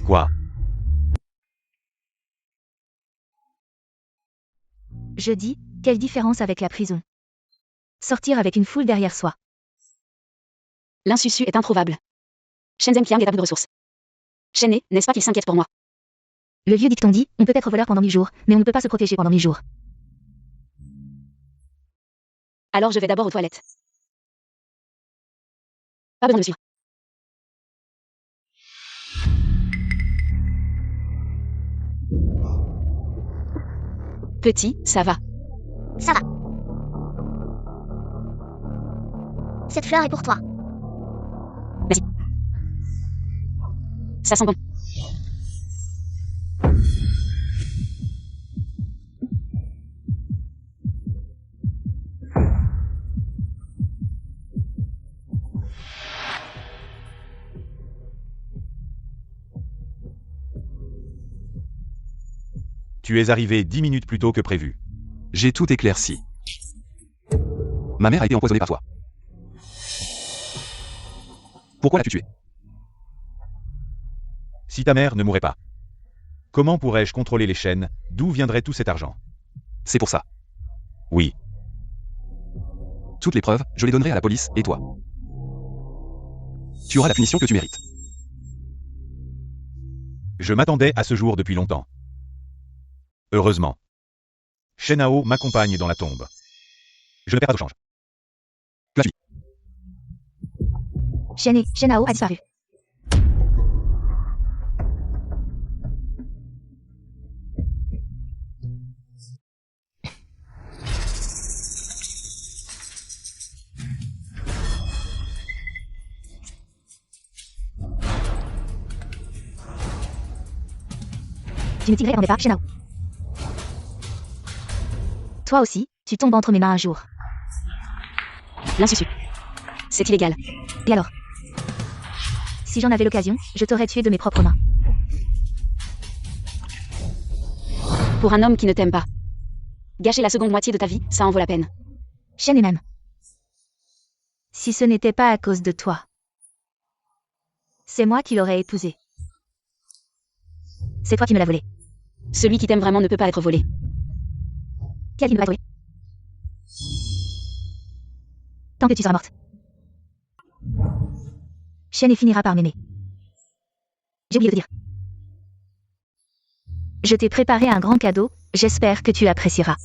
Quoi? Je dis, quelle différence avec la prison. Sortir avec une foule derrière soi. L'insusu est introuvable. Shen Zhenqiang est à bout de ressources. Shen, n'est-ce pas qu'il s'inquiète pour moi? Le vieux dicton dit, on peut être voleur pendant 1000 jours, mais on ne peut pas se protéger pendant 1000 jours. Alors je vais d'abord aux toilettes. Pas besoin de me suivre. Petit, ça va. Ça va. Cette fleur est pour toi. Merci. Ça sent bon. Tu es arrivé 10 minutes plus tôt que prévu. J'ai tout éclairci. Ma mère a été empoisonnée par toi. Pourquoi l'as-tu tuée? Si ta mère ne mourait pas, comment pourrais-je contrôler les chaînes? D'où viendrait tout cet argent? C'est pour ça. Oui. Toutes les preuves, je les donnerai à la police, et toi. Tu auras la punition que tu mérites. Je m'attendais à ce jour depuis longtemps. Heureusement. Shenao m'accompagne dans la tombe. Je ne perds pas de change. Que as-tu dit? Shenao a disparu. Tu ne tirerais en pas, Shenao. Toi aussi, tu tombes entre mes mains un jour. L'insusu. C'est illégal. Et alors? Si j'en avais l'occasion, je t'aurais tué de mes propres mains. Pour un homme qui ne t'aime pas. Gâcher la seconde moitié de ta vie, ça en vaut la peine. Shen et même. Si ce n'était pas à cause de toi. C'est moi qui l'aurais épousé. C'est toi qui me l'as volé. Celui qui t'aime vraiment ne peut pas être volé. Qui a dit ne pas être volé? Tant que tu seras morte. Shen finira par m'aimer. J'ai oublié de dire. Je t'ai préparé un grand cadeau, j'espère que tu l'apprécieras.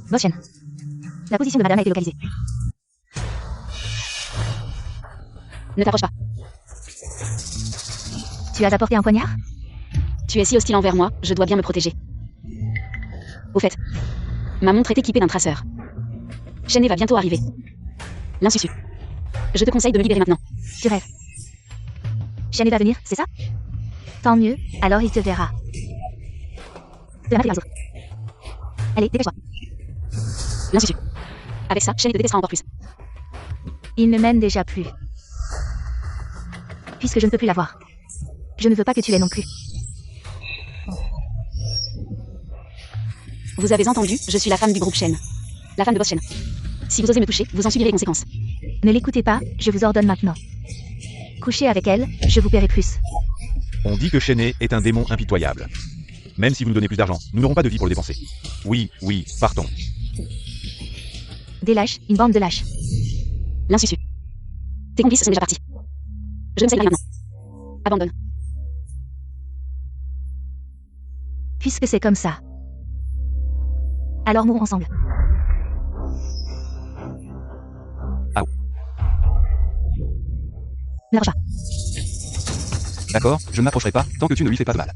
Boss Shen. La position de madame a été localisée. Ne t'approche pas. Tu as apporté un poignard? Tu es si hostile envers moi, je dois bien me protéger. Au fait, ma montre est équipée d'un traceur. Shen va bientôt arriver. L'insusu. Je te conseille de me libérer maintenant. Tu rêves. Shane va venir, c'est ça? Tant mieux, alors il te verra. De la main des autres. Allez, dépêche-toi. L'insusu. Avec ça, Shane te détestera encore plus. Il ne m'aime déjà plus. Puisque je ne peux plus la voir. Je ne veux pas que tu l'aies non plus. Vous avez entendu, je suis la femme du groupe Shen. La femme de Boss Shen. Si vous osez me toucher, vous en subirez les conséquences. Ne l'écoutez pas, je vous ordonne maintenant. Couchez avec elle, je vous paierai plus. On dit que Shen est un démon impitoyable. Même si vous nous donnez plus d'argent, nous n'aurons pas de vie pour le dépenser. Oui, partons. Des lâches, une bande de lâches. L'insusu. Tes complices sont déjà partis. Je me sais maintenant. Abandonne. Puisque c'est comme ça. Alors mourons ensemble. Ah. Ne lâche pas. D'accord, je ne m'approcherai pas, tant que tu ne lui fais pas de mal.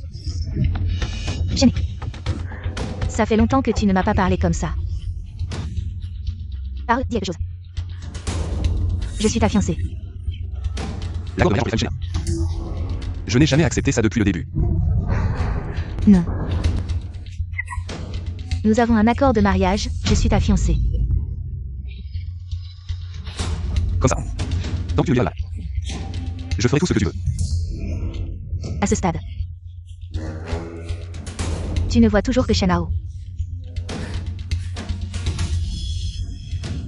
Shane. Ça fait longtemps que tu ne m'as pas parlé comme ça. Parle, dis quelque chose. Je suis ta fiancée. L'accord de mariage entre les femmes du Shen. Je n'ai jamais accepté ça depuis le début. Non. Nous avons un accord de mariage, je suis ta fiancée. Comme ça. Tant que tu me diras mal. Je ferai tout ce que tu veux. À ce stade. Tu ne vois toujours que Shenao.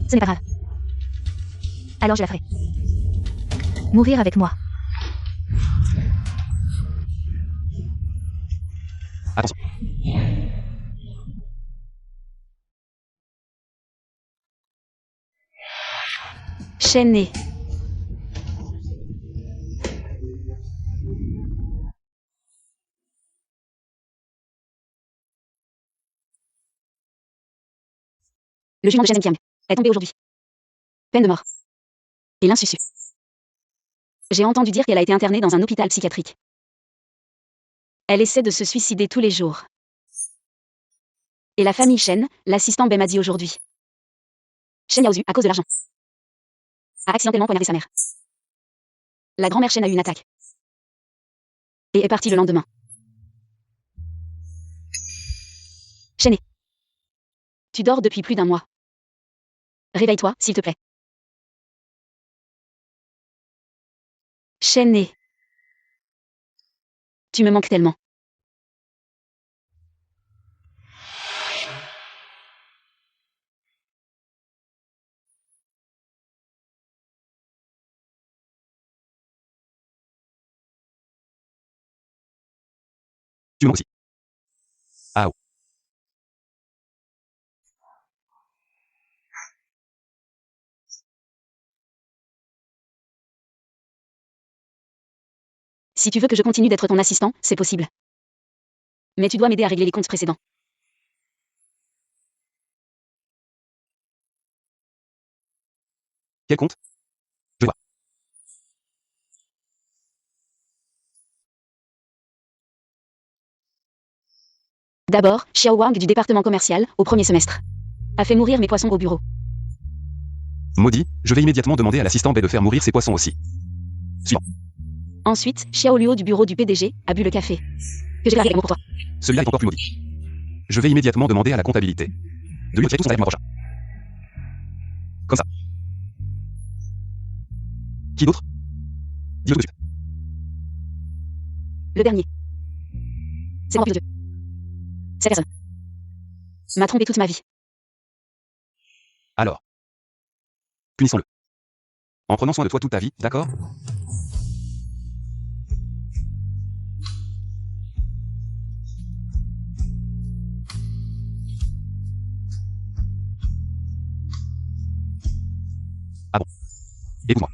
Ce n'est pas grave. Alors je la ferai. Mourir avec moi. Attention. Shen. Le jument de Shen Kiang est tombé aujourd'hui. Peine de mort. Et l'insusu. J'ai entendu dire qu'elle a été internée dans un hôpital psychiatrique. Elle essaie de se suicider tous les jours. Et la famille Shen, l'assistant Bem m'a dit aujourd'hui. Shen Yaozu, à cause de l'argent, a accidentellement poignardé sa mère. La grand-mère Shen a eu une attaque. Et est partie le lendemain. Shen. Tu dors depuis plus d'un mois. Réveille-toi, s'il te plaît. Shen. Tu me manques tellement. Tu me manques aussi. Ah. Si tu veux que je continue d'être ton assistant, c'est possible. Mais tu dois m'aider à régler les comptes précédents. Quel compte? Je vois. D'abord, Xiao Wang du département commercial, au premier semestre, a fait mourir mes poissons au bureau. Maudit, je vais immédiatement demander à l'assistant B de faire mourir ses poissons aussi. Suivant. Ensuite, Xiao Luo du bureau du PDG a bu le café. Que j'ai gardé pour toi. Celui-là est encore plus maudit. Je vais immédiatement demander à la comptabilité de lui retirer tout son salaire le mois prochain. Comme ça. Qui d'autre? Dis-le tout de suite. Le dernier. C'est moi, vieux. Cette personne m'a trompé toute ma vie. Alors. Punissons-le. En prenant soin de toi toute ta vie, d'accord? Ah bon. Écoute-moi.